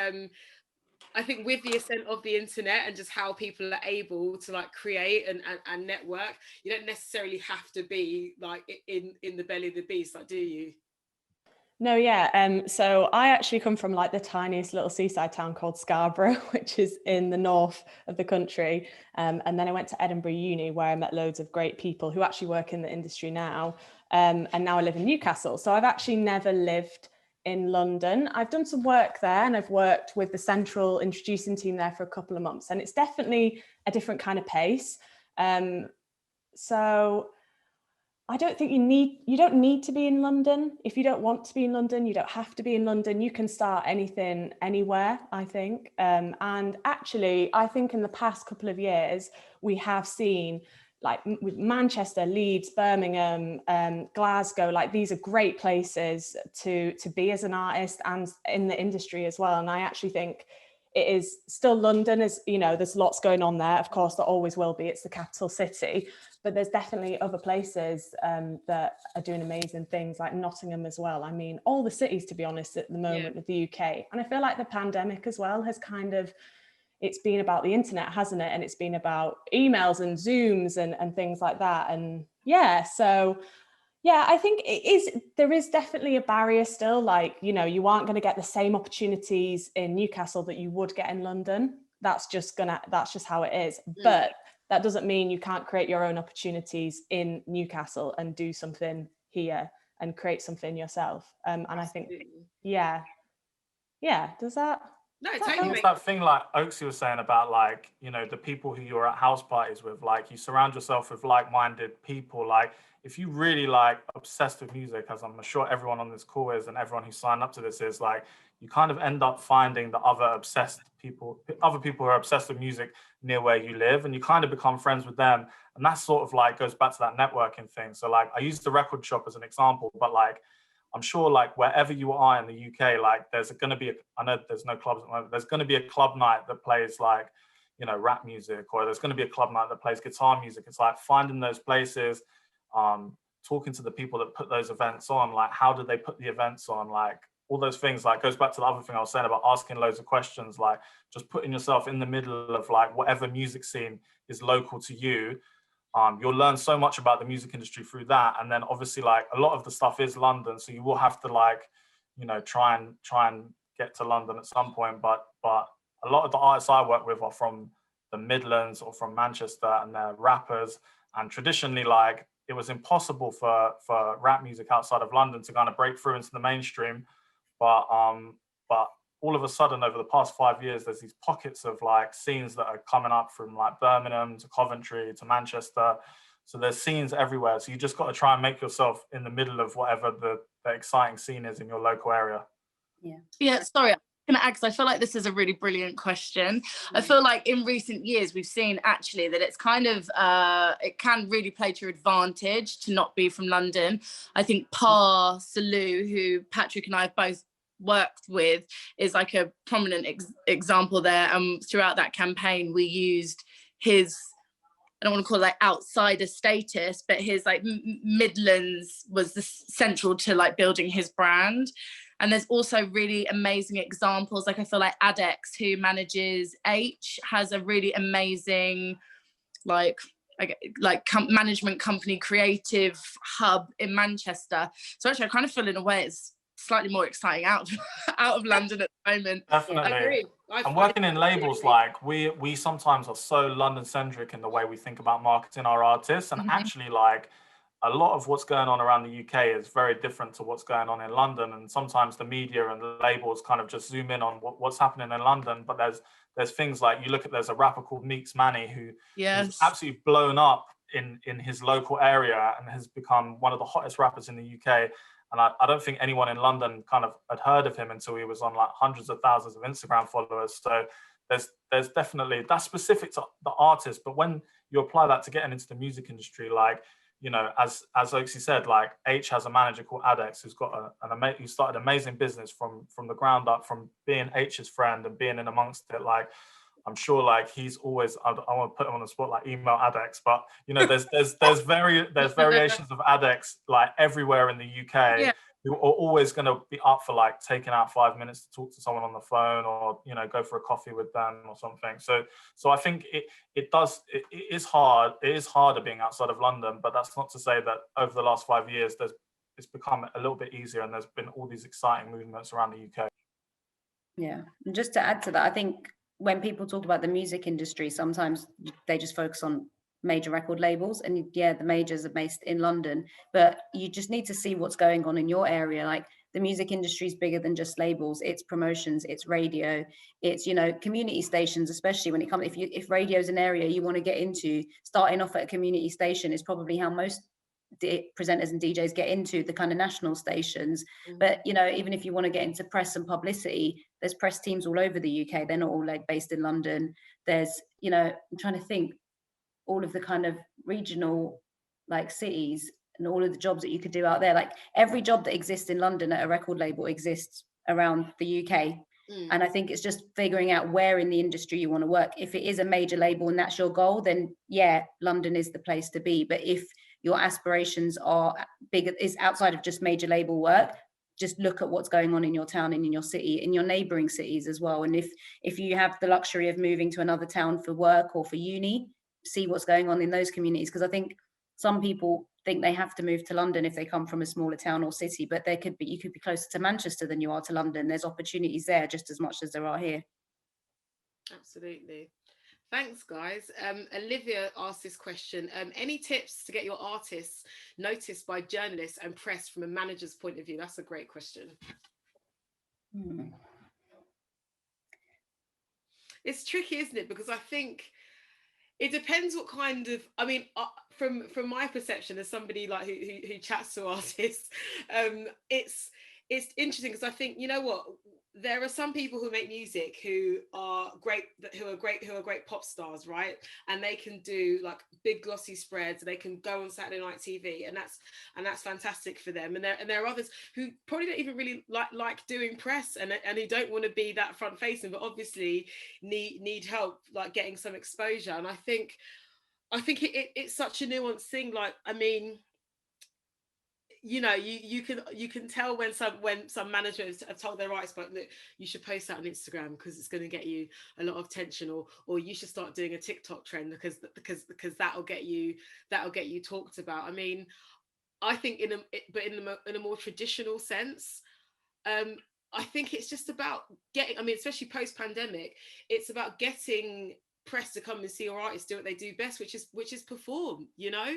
with the ascent of the internet and just how people are able to like create and network, you don't necessarily have to be like in the belly of the beast, like, do you? No, yeah. So I actually come from like the tiniest little seaside town called Scarborough, which is in the north of the country. And then I went to Edinburgh Uni, where I met loads of great people who actually work in the industry now. And now I live in Newcastle. So I've actually never lived in London. I've done some work there, and I've worked with the central introducing team there for a couple of months. And it's definitely a different kind of pace. So I don't think you don't need to be in London. If you don't want to be in London, you don't have to be in London. You can start anything, anywhere, I think. And actually, I think in the past couple of years, we have seen like with Manchester, Leeds, Birmingham, Glasgow, like these are great places to be as an artist and in the industry as well. And I actually think it is still London, is, you know, there's lots going on there. Of course, there always will be. It's the capital city, but there's definitely other places that are doing amazing things, like Nottingham as well. I mean, all the cities, to be honest, at the moment with the UK. And I feel like the pandemic as well has kind of, it's been about the internet, hasn't it? And it's been about emails and Zooms and things like that. And yeah, so yeah, I think there is definitely a barrier still. Like, you know, you aren't going to get the same opportunities in Newcastle that you would get in London. That's just how it is. But that doesn't mean you can't create your own opportunities in Newcastle and do something here and create something yourself. And I think, does that? No, totally. It's that thing like Oksi was saying about, like, you know, the people who you're at house parties with, like, you surround yourself with like-minded people. Like, if you really like obsessed with music, as I'm sure everyone on this call is, and everyone who signed up to this is, like, you kind of end up finding the other people who are obsessed with music near where you live, and you kind of become friends with them. And that sort of like goes back to that networking thing. So like, I used the record shop as an example, but like, I'm sure like wherever you are in the UK, like there's going to be, I know there's no clubs at the moment, there's going to be a club night that plays like, you know, rap music, or there's going to be a club night that plays guitar music. It's like finding those places, talking to the people that put those events on, like how did they put the events on, like all those things. Like goes back to the other thing I was saying about asking loads of questions, like just putting yourself in the middle of like whatever music scene is local to you. You'll learn so much about the music industry through that. And then obviously like a lot of the stuff is London, so you will have to like, you know, try and get to London at some point. But a lot of the artists I work with are from the Midlands or from Manchester, and they're rappers. And traditionally, like, it was impossible for rap music outside of London to kind of break through into the mainstream. But all of a sudden, over the past 5 years, there's these pockets of like scenes that are coming up from like Birmingham to Coventry to Manchester. So there's scenes everywhere. So you just got to try and make yourself in the middle of whatever the exciting scene is in your local area. Yeah, sorry. I'm going to add, because I feel like this is a really brilliant question. I feel like in recent years, we've seen actually that it's kind of, it can really play to your advantage to not be from London. I think Pa Salou, who Patrick and I have both worked with, is like a prominent example there. Throughout that campaign, we used his, I don't want to call it like outsider status, but his like Midlands was the central to like building his brand. And there's also really amazing examples. Like I feel like Adex, who manages H, has a really amazing like management company creative hub in Manchester. So actually I kind of feel in a way it's slightly more exciting out of London at the moment. Definitely. I agree. And working in labels, like we sometimes are so London centric in the way we think about marketing our artists, and actually like a lot of what's going on around the UK is very different to what's going on in London. And sometimes the media and the labels kind of just zoom in on what's happening in London. But there's things like, you look at, there's a rapper called Meeks Manny who is absolutely blown up in his local area and has become one of the hottest rappers in the UK. And I don't think anyone in London kind of had heard of him until he was on like hundreds of thousands of Instagram followers. So there's definitely, that's specific to the artist. But when you apply that to getting into the music industry, like, you know, as Oksi said, like H has a manager called Adex who's got who started an amazing business from the ground up, from being H's friend and being in amongst it. Like, I'm sure like he's always, I want to put him on the spot, like email Adex, but you know, there's variations of Adex like everywhere in the UK who are always going to be up for like taking out 5 minutes to talk to someone on the phone, or, you know, go for a coffee with them or something. So I think it is hard. It is harder being outside of London, but that's not to say that over the last 5 years, it's become a little bit easier, and there's been all these exciting movements around the UK. Yeah, and just to add to that, I think when people talk about the music industry, sometimes they just focus on major record labels, and yeah, the majors are based in London, but you just need to see what's going on in your area. Like, the music industry is bigger than just labels. It's promotions, it's radio, it's, you know, community stations, especially when it comes, if radio is an area you want to get into, starting off at a community station is probably how most presenters and DJs get into the kind of national stations. But, you know, even if you want to get into press and publicity, there's press teams all over the UK. They're not all like based in London. There's, you know, I'm trying to think, all of the kind of regional like cities and all of the jobs that you could do out there. Like, every job that exists in London at a record label exists around the UK. And I think it's just figuring out where in the industry you want to work. If it is a major label and that's your goal, then yeah, London is the place to be. But if your aspirations are bigger, is outside of just major label work, just look at what's going on in your town and in your city, in your neighboring cities as well. And if you have the luxury of moving to another town for work or for uni, see what's going on in those communities. Because I think some people think they have to move to London if they come from a smaller town or city, but you could be closer to Manchester than you are to London. There's opportunities there just as much as there are here. Absolutely. Thanks, guys. Olivia asked this question. Any tips to get your artists noticed by journalists and press from a manager's point of view? That's a great question. It's tricky, isn't it? Because I think it depends what kind of, I mean, from my perception as somebody like who chats to artists, it's interesting because I think, you know what, there are some people who make music who are great pop stars, right? And they can do like big glossy spreads, they can go on Saturday night TV, and that's fantastic for them. And there are others who probably don't even really like doing press, and who don't want to be that front facing, but obviously need help like getting some exposure. And I think it's such a nuanced thing. Like, I mean, you know, you can tell when some managers have told their artists, but look, you should post that on Instagram because it's going to get you a lot of attention, or you should start doing a TikTok trend because that'll get you talked about. I mean, I think in a more traditional sense, I think it's just about getting, I mean, especially post-pandemic, it's about getting press to come and see your artists do what they do best, which is perform, you know.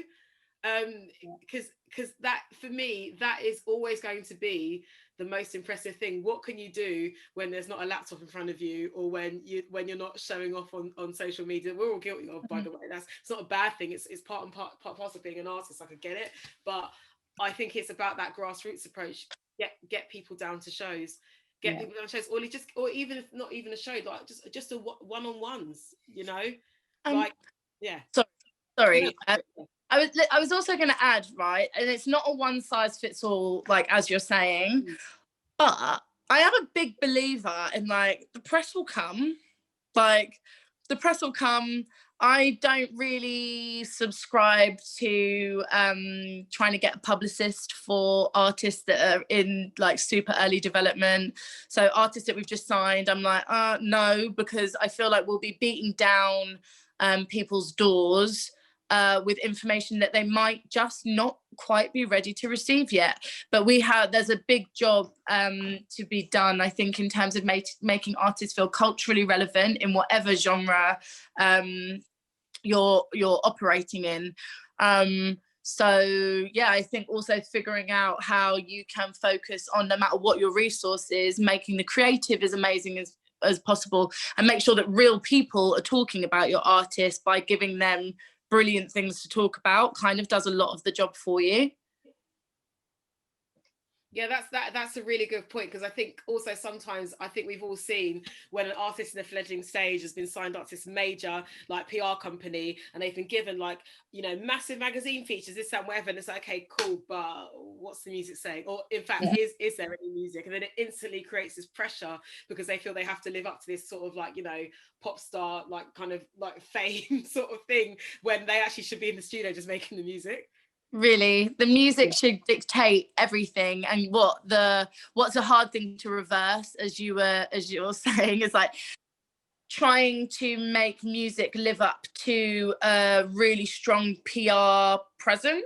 Because that, for me, that is always going to be the most impressive thing. What can you do when there's not a laptop in front of you, or when you're not showing off on social media? We're all guilty of, by the way. It's not a bad thing. It's part of being an artist. I could get it, but I think it's about that grassroots approach. Get people down to shows. Get people down to shows, or even if not even a show, like just a one-on-ones. You know, like yeah. Sorry. I was also going to add, right, and it's not a one size fits all, like as you're saying, but I am a big believer in like the press will come, I don't really subscribe to trying to get a publicist for artists that are in like super early development. So artists that we've just signed, I'm like, no, because I feel like we'll be beating down people's doors with information that they might just not quite be ready to receive yet. But there's a big job to be done, I think, in terms of making artists feel culturally relevant in whatever genre you're operating in. So yeah, I think also figuring out how you can focus on, no matter what your resource is, making the creative as amazing as possible, and make sure that real people are talking about your artist by giving them brilliant things to talk about, kind of does a lot of the job for you. Yeah, that's a really good point, because I think also sometimes I think we've all seen when an artist in a fledgling stage has been signed up to this major like PR company, and they've been given like, you know, massive magazine features, this, that, whatever, and it's like, okay, cool, but what's the music saying? Or in fact, is there any music? And then it instantly creates this pressure because they feel they have to live up to this sort of like, you know, pop star like kind of like fame sort of thing, when they actually should be in the studio just making the music. Really, the music should dictate everything. And what's a hard thing to reverse, as you were saying, is like trying to make music live up to a really strong PR presence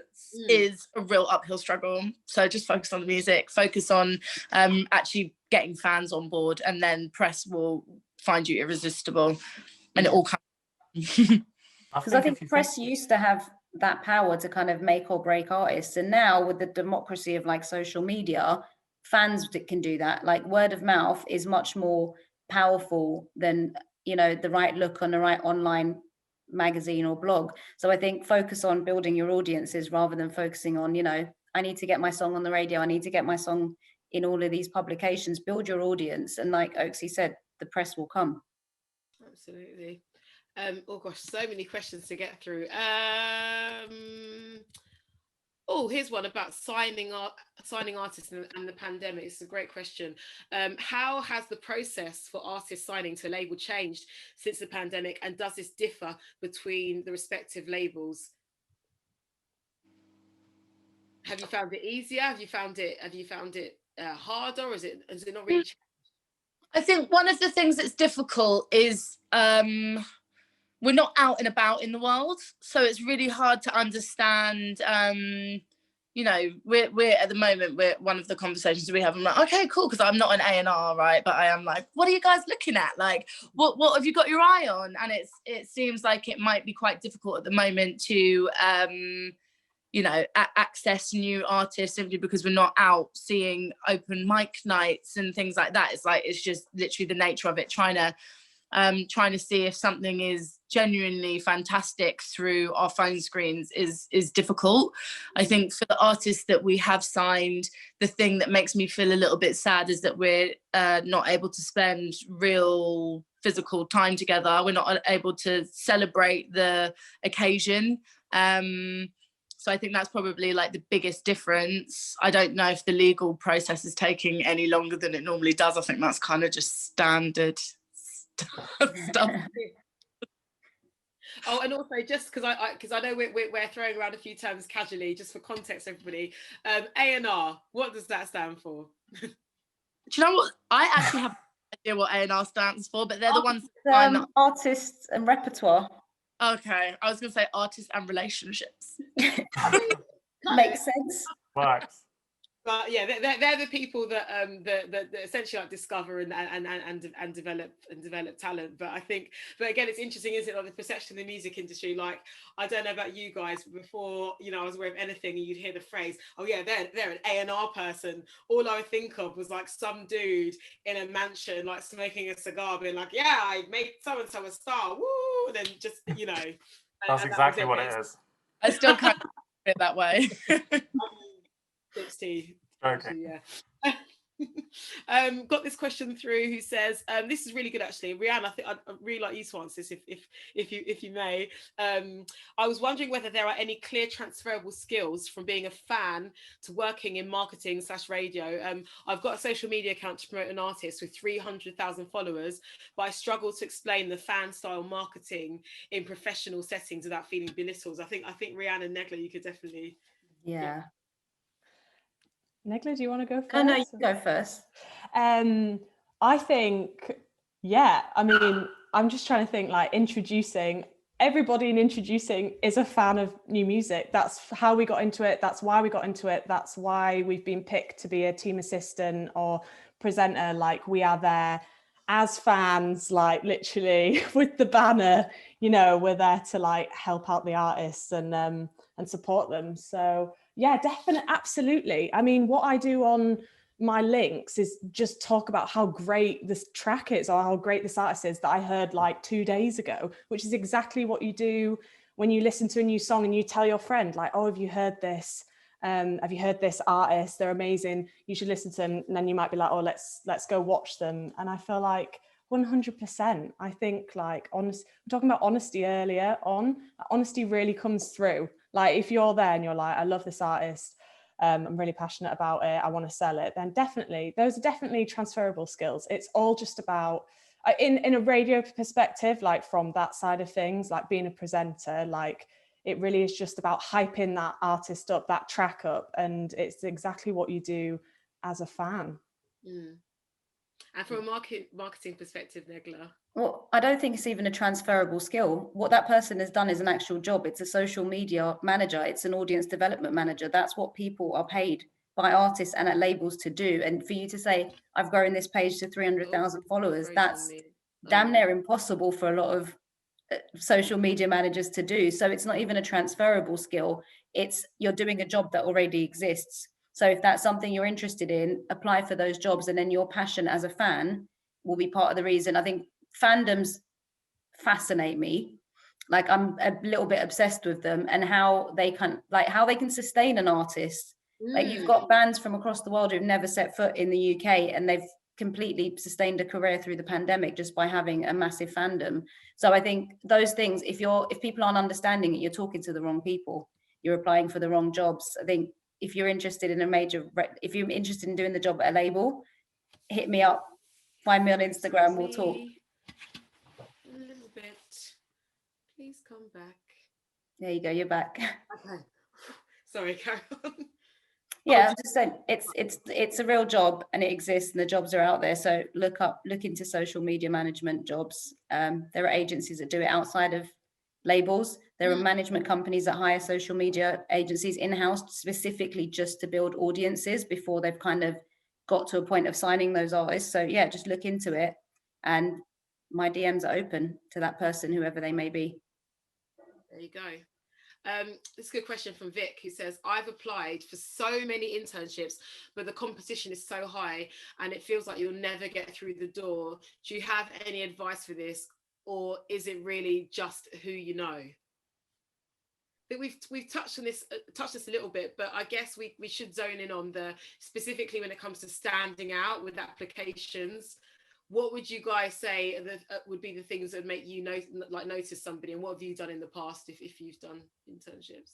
is a real uphill struggle. So just focus on the music, focus on actually getting fans on board, and then press will find you irresistible. And it all comes. Because I think press used to have that power to kind of make or break artists, and now with the democracy of like social media, fans can do that. Like word of mouth is much more powerful than, you know, the right look on the right online magazine or blog. So I think focus on building your audiences rather than focusing on, you know, I need to get my song on the radio, I need to get my song in all of these publications. Build your audience, and like Oksi said, the press will come. Absolutely. Oh gosh, so many questions to get through. Oh, here's one about signing artists and the pandemic. It's a great question. How has the process for artists signing to a label changed since the pandemic, and does this differ between the respective labels? Have you found it easier? Have you found it harder, or is it not really changed? I think one of the things that's difficult is we're not out and about in the world, so it's really hard to understand. You know, we're at the moment, we're one of the conversations we have, I'm like, okay, cool, because I'm not an A&R, right, but I am like, what are you guys looking at? Like, what have you got your eye on? And it seems like it might be quite difficult at the moment to you know, access new artists simply because we're not out seeing open mic nights and things like that. It's just literally the nature of it, trying to see if something is genuinely fantastic through our phone screens is difficult. I think for the artists that we have signed, the thing that makes me feel a little bit sad is that we're not able to spend real physical time together. We're not able to celebrate the occasion. So I think that's probably like the biggest difference. I don't know if the legal process is taking any longer than it normally does. I think that's kind of just standard stuff. Oh, and also just because I know we're throwing around a few terms casually, just for context, everybody. A&R, what does that stand for? Do you know what? I actually have no idea what A&R stands for, but they're the ones. Artists and repertoire. Okay, I was going to say artists and relationships. Makes sense. Works. But yeah, they're the people that that essentially like discover and develop talent. But I think, but again, it's interesting, isn't it? Like the perception in the music industry. Like, I don't know about you guys, but before, you know, I was aware of anything, and you'd hear the phrase, "Oh yeah, they're an A&R person." All I would think of was like some dude in a mansion, like smoking a cigar, being like, "Yeah, I made so and so a star, woo!" And then just, you know, that's exactly what it is. I still can't do it that way. 60. Okay. Yeah. Got this question through who says, this is really good actually, Rianne, I think I'd really like you to answer this if you may. I was wondering whether there are any clear transferable skills from being a fan to working in marketing / radio. I've got a social media account to promote an artist with 300,000 followers, but I struggle to explain the fan style marketing in professional settings without feeling belittled. I think Rianne and Negla, you could definitely. Yeah. Negla, do you want to go first? Oh, no, you go first. I think, yeah, I mean, I'm just trying to think, like, introducing everybody in introducing is a fan of new music. That's how we got into it. That's why we got into it. That's why we've been picked to be a team assistant or presenter. Like, we are there as fans, like literally with the banner, you know, we're there to like help out the artists and support them. So yeah, definitely, absolutely. I mean, what I do on my links is just talk about how great this track is or how great this artist is that I heard like 2 days ago, which is exactly what you do when you listen to a new song and you tell your friend like, oh, have you heard this? Have you heard this artist? They're amazing. You should listen to them. And then you might be like, oh, let's go watch them. And I feel like 100%. I think like we're talking about honesty earlier on. Honesty really comes through. Like if you're there and you're like, I love this artist, I'm really passionate about it, I want to sell it, then definitely, those are definitely transferable skills. It's all just about, in a radio perspective, like from that side of things, like being a presenter, like it really is just about hyping that artist up, that track up, and it's exactly what you do as a fan. Mm. And from a marketing perspective, Negla? Well, I don't think it's even a transferable skill. What that person has done is an actual job. It's a social media manager. It's an audience development manager. That's what people are paid by artists and at labels to do. And for you to say, I've grown this page to 300,000 followers, that's damn near impossible for a lot of social media managers to do. So it's not even a transferable skill. It's you're doing a job that already exists. So if that's something you're interested in, apply for those jobs, and then your passion as a fan will be part of the reason. I think fandoms fascinate me. Like I'm a little bit obsessed with them and how they can sustain an artist. Like you've got bands from across the world who've never set foot in the UK and they've completely sustained a career through the pandemic just by having a massive fandom. So I think those things, if people aren't understanding it, you're talking to the wrong people. You're applying for the wrong jobs. I think if you're interested in if you're interested in doing the job at a label, hit me up, find me on Instagram, we'll talk. A little bit. Please come back. There you go, you're back. Okay. Sorry, carry on. Yeah, I'm just saying it's a real job and it exists and the jobs are out there. So look into social media management jobs. There are agencies that do it outside of labels. There are management companies that hire social media agencies in-house specifically just to build audiences before they've kind of got to a point of signing those artists. So yeah, just look into it. And my DMs are open to that person, whoever they may be. There you go. This is a good question from Vic, who says, I've applied for so many internships, but the competition is so high and it feels like you'll never get through the door. Do you have any advice for this, or is it really just who you know? I think we've touched on this a little bit, but I guess we should zone in on specifically when it comes to standing out with applications. What would you guys say would be the things that would make you notice somebody, and what have you done in the past if you've done internships?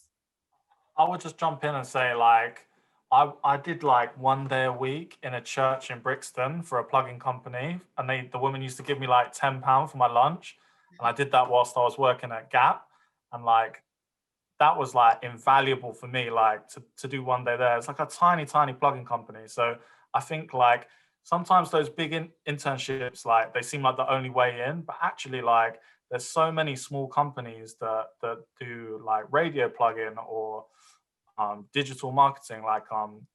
I would just jump in and say, like, I did like 1 day a week in a church in Brixton for a plugin company, and the woman used to give me like £10 for my lunch, and I did that whilst I was working at Gap, and like that was like invaluable for me, like to do 1 day there. It's like a tiny plugin company. So I think like sometimes those big internships, like they seem like the only way in, but actually like there's so many small companies that do like radio plugin or digital marketing, like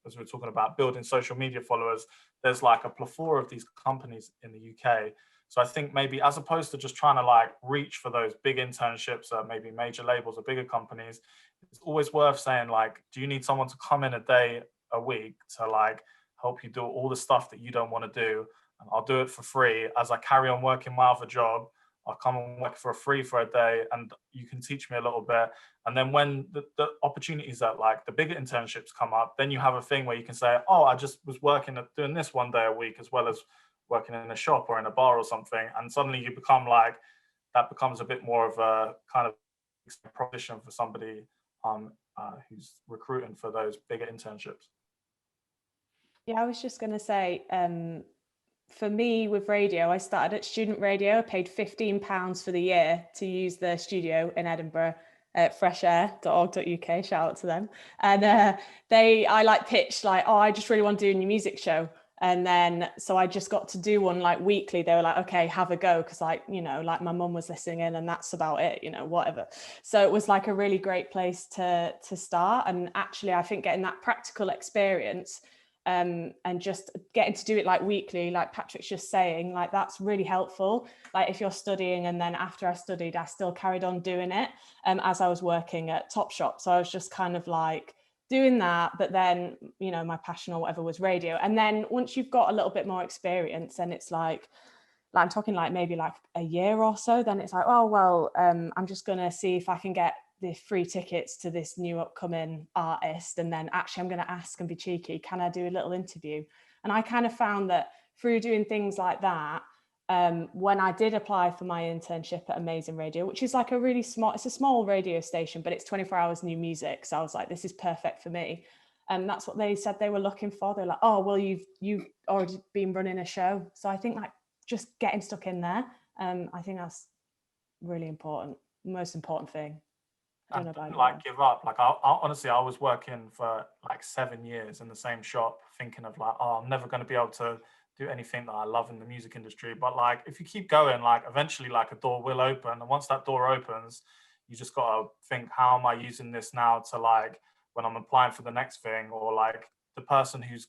as we were talking about building social media followers, there's like a plethora of these companies in the UK. So I think maybe as opposed to just trying to like reach for those big internships at maybe major labels or bigger companies, it's always worth saying like, do you need someone to come in a day a week to like help you do all the stuff that you don't want to do, and I'll do it for free as I carry on working my other job. I'll come and work for free for a day and you can teach me a little bit. And then when the opportunities that like the bigger internships come up, then you have a thing where you can say, oh, I just was doing this 1 day a week as well as working in a shop or in a bar or something. And suddenly you become like, that becomes a bit more of a kind of proposition for somebody who's recruiting for those bigger internships. Yeah, I was just going to say, for me with radio, I started at student radio. I paid £15 for the year to use the studio in Edinburgh at freshair.org.uk, shout out to them. And I like pitched like, oh, I just really want to do a new music show. And then, so I just got to do one like weekly. They were like, okay, have a go. Cause like, you know, like my mum was listening in and that's about it, you know, whatever. So it was like a really great place to start. And actually, I think getting that practical experience and just getting to do it like weekly, like Patrick's just saying, like that's really helpful. Like if you're studying, and then after I studied, I still carried on doing it as I was working at Topshop. So I was just kind of like doing that, but then, you know, my passion or whatever was radio. And then once you've got a little bit more experience, and it's like I'm talking like maybe like a year or so, then it's like, oh, well, I'm just going to see if I can get the free tickets to this new upcoming artist. And then actually I'm going to ask and be cheeky, can I do a little interview? And I kind of found that through doing things like that, when I did apply for my internship at Amazing Radio, which is like a really small, it's a small radio station, but it's 24 hours new music. So I was like, this is perfect for me. And that's what they said they were looking for. They're like, oh, well, you've already been running a show. So I think like just getting stuck in there, I think that's really important, most important thing. I don't know about like give up. Like I honestly, I was working for like 7 years in the same shop, thinking of like, oh, I'm never going to be able to do anything that I love in the music industry. But like, if you keep going, like eventually, like a door will open, and once that door opens, you just got to think, how am I using this now to like when I'm applying for the next thing, or like the person who's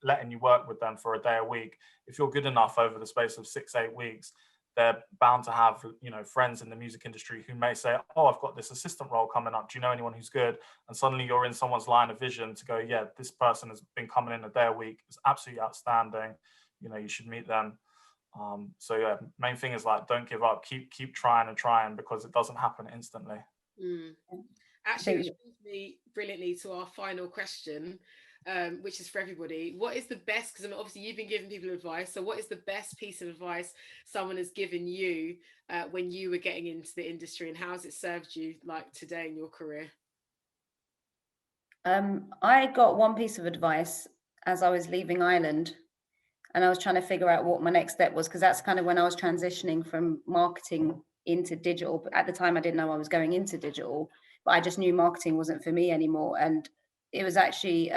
letting you work with them for a day a week. If you're good enough over the space of 6-8 weeks, they're bound to have, you know, friends in the music industry who may say, oh, I've got this assistant role coming up. Do you know anyone who's good? And suddenly you're in someone's line of vision to go, yeah, this person has been coming in a day a week. It's absolutely outstanding. You know, you should meet them. So yeah, main thing is like, don't give up. Keep trying and trying, because it doesn't happen instantly. Actually, which brings me brilliantly to our final question, which is for everybody. What is the best, because obviously you've been giving people advice, so what is the best piece of advice someone has given you when you were getting into the industry, and how has it served you like today in your career? I got one piece of advice as I was leaving Ireland, and I was trying to figure out what my next step was, because that's kind of when I was transitioning from marketing into digital. But at the time I didn't know I was going into digital, but I just knew marketing wasn't for me anymore. And it was actually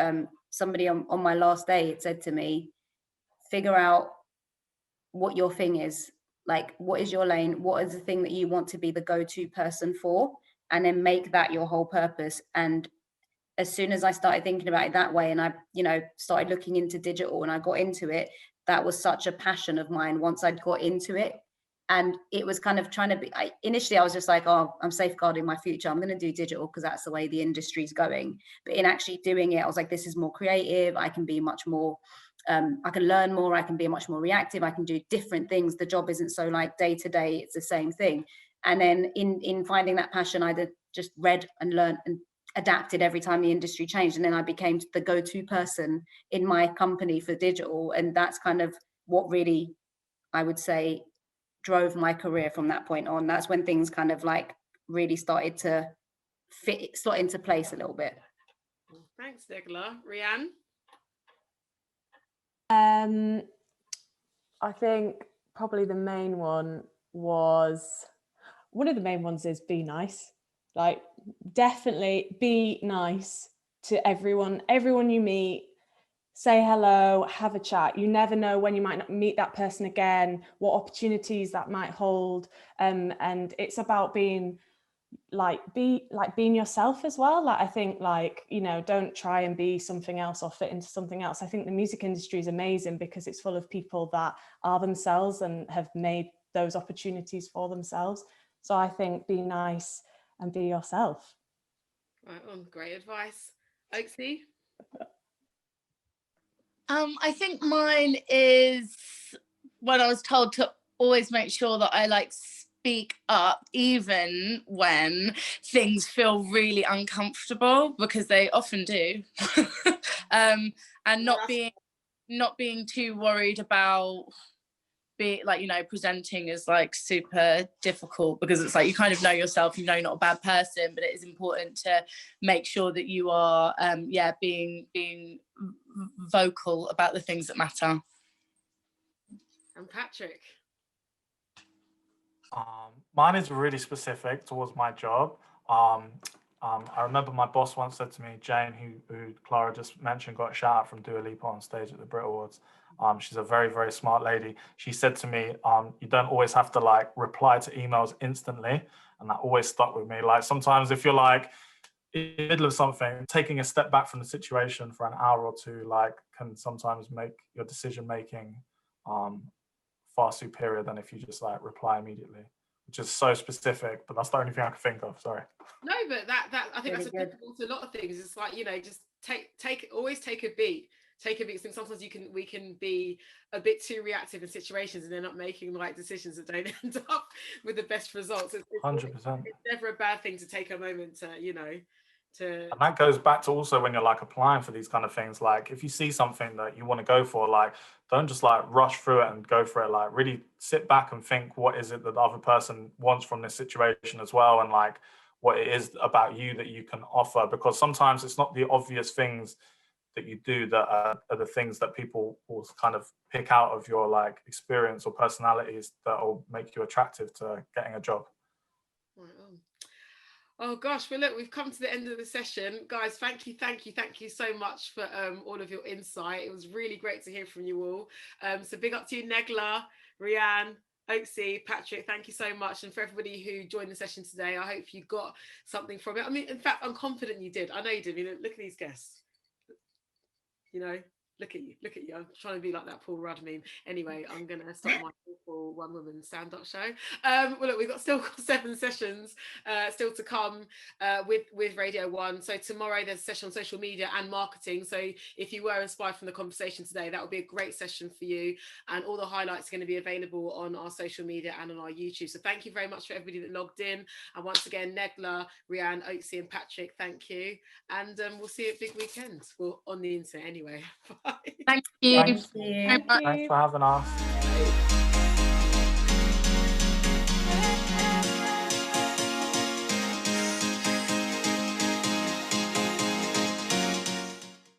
somebody on my last day, it said to me, figure out what your thing is. Like, what is your lane? What is the thing that you want to be the go-to person for? And then make that your whole purpose. And as soon as I started thinking about it that way, and I, you know, started looking into digital and I got into it, that was such a passion of mine once I'd got into it. And it was kind of trying to be, initially I was just like, oh, I'm safeguarding my future. I'm going to do digital because that's the way the industry's going. But in actually doing it, I was like, this is more creative. I can be much more, I can learn more. I can be much more reactive. I can do different things. The job isn't so like day to day, it's the same thing. And then in finding that passion, I just read and learned and adapted every time the industry changed. And then I became the go-to person in my company for digital. And that's kind of what really, I would say, drove my career from that point on. That's when things kind of like really started to slot into place a little bit. Thanks, Negla. Rianne? I think probably the main one of the main ones is be nice. Like, definitely be nice to everyone you meet. Say hello, have a chat. You never know when you might not meet that person again, what opportunities that might hold. And it's about being yourself as well. Like, I think, like, you know, don't try and be something else or fit into something else. I think the music industry is amazing because it's full of people that are themselves and have made those opportunities for themselves. So I think be nice and be yourself. Right on, great advice. Oksi? I think mine is when I was told to always make sure that I like speak up even when things feel really uncomfortable, because they often do. And not being too worried about being like, you know, presenting is like super difficult, because it's like you kind of know yourself, you know you're not a bad person, but it is important to make sure that you are being vocal about the things that matter. And Patrick? Mine is really specific towards my job. I remember my boss once said to me, Jane, who Clara just mentioned, got a shout out from Dua Lipa on stage at the Brit Awards. She's a very, very smart lady. She said to me, you don't always have to like reply to emails instantly. And that always stuck with me. Like sometimes if you're like in the middle of something, taking a step back from the situation for an hour or two, like can sometimes make your decision making far superior than if you just like reply immediately, which is so specific, but that's the only thing I can think of. Sorry. No, but that I think Really that's good. applicable to a lot of things. It's like, you know, just always take a beat. Take a beat. I think sometimes we can be a bit too reactive in situations and end up making the right decisions that don't end up with the best results. It's 100%. It's never a bad thing to take a moment to, you know, to. And that goes back to also when you're like applying for these kind of things. Like if you see something that you want to go for, like don't just like rush through it and go for it. Like really sit back and think, what is it that the other person wants from this situation as well, and like what it is about you that you can offer. Because sometimes it's not the obvious things that you do that are the things that people will kind of pick out of your like experience or personalities that will make you attractive to getting a job. Right on. Oh gosh, well look, we've come to the end of the session. Guys, thank you so much for all of your insight. It was really great to hear from you all. So big up to you, Negla, Rianne, Oksi, Patrick, thank you so much. And for everybody who joined the session today, I hope you got something from it. I mean, in fact, I'm confident you did. I know you did. I mean, look at these guests. You know, look at you. I'm trying to be like that Paul Rudd meme. Anyway, I'm going to start my awful one woman stand-up show. Well, look, we've still got 7 sessions still to come with Radio 1. So tomorrow there's a session on social media and marketing. So if you were inspired from the conversation today, that would be a great session for you. And all the highlights are going to be available on our social media and on our YouTube. So thank you very much for everybody that logged in. And once again, Negla, Rianne, Oksi and Patrick, thank you. And we'll see you at Big Weekend. Well, on the internet anyway. Bye. Thank you. Thank you. Thanks for having us.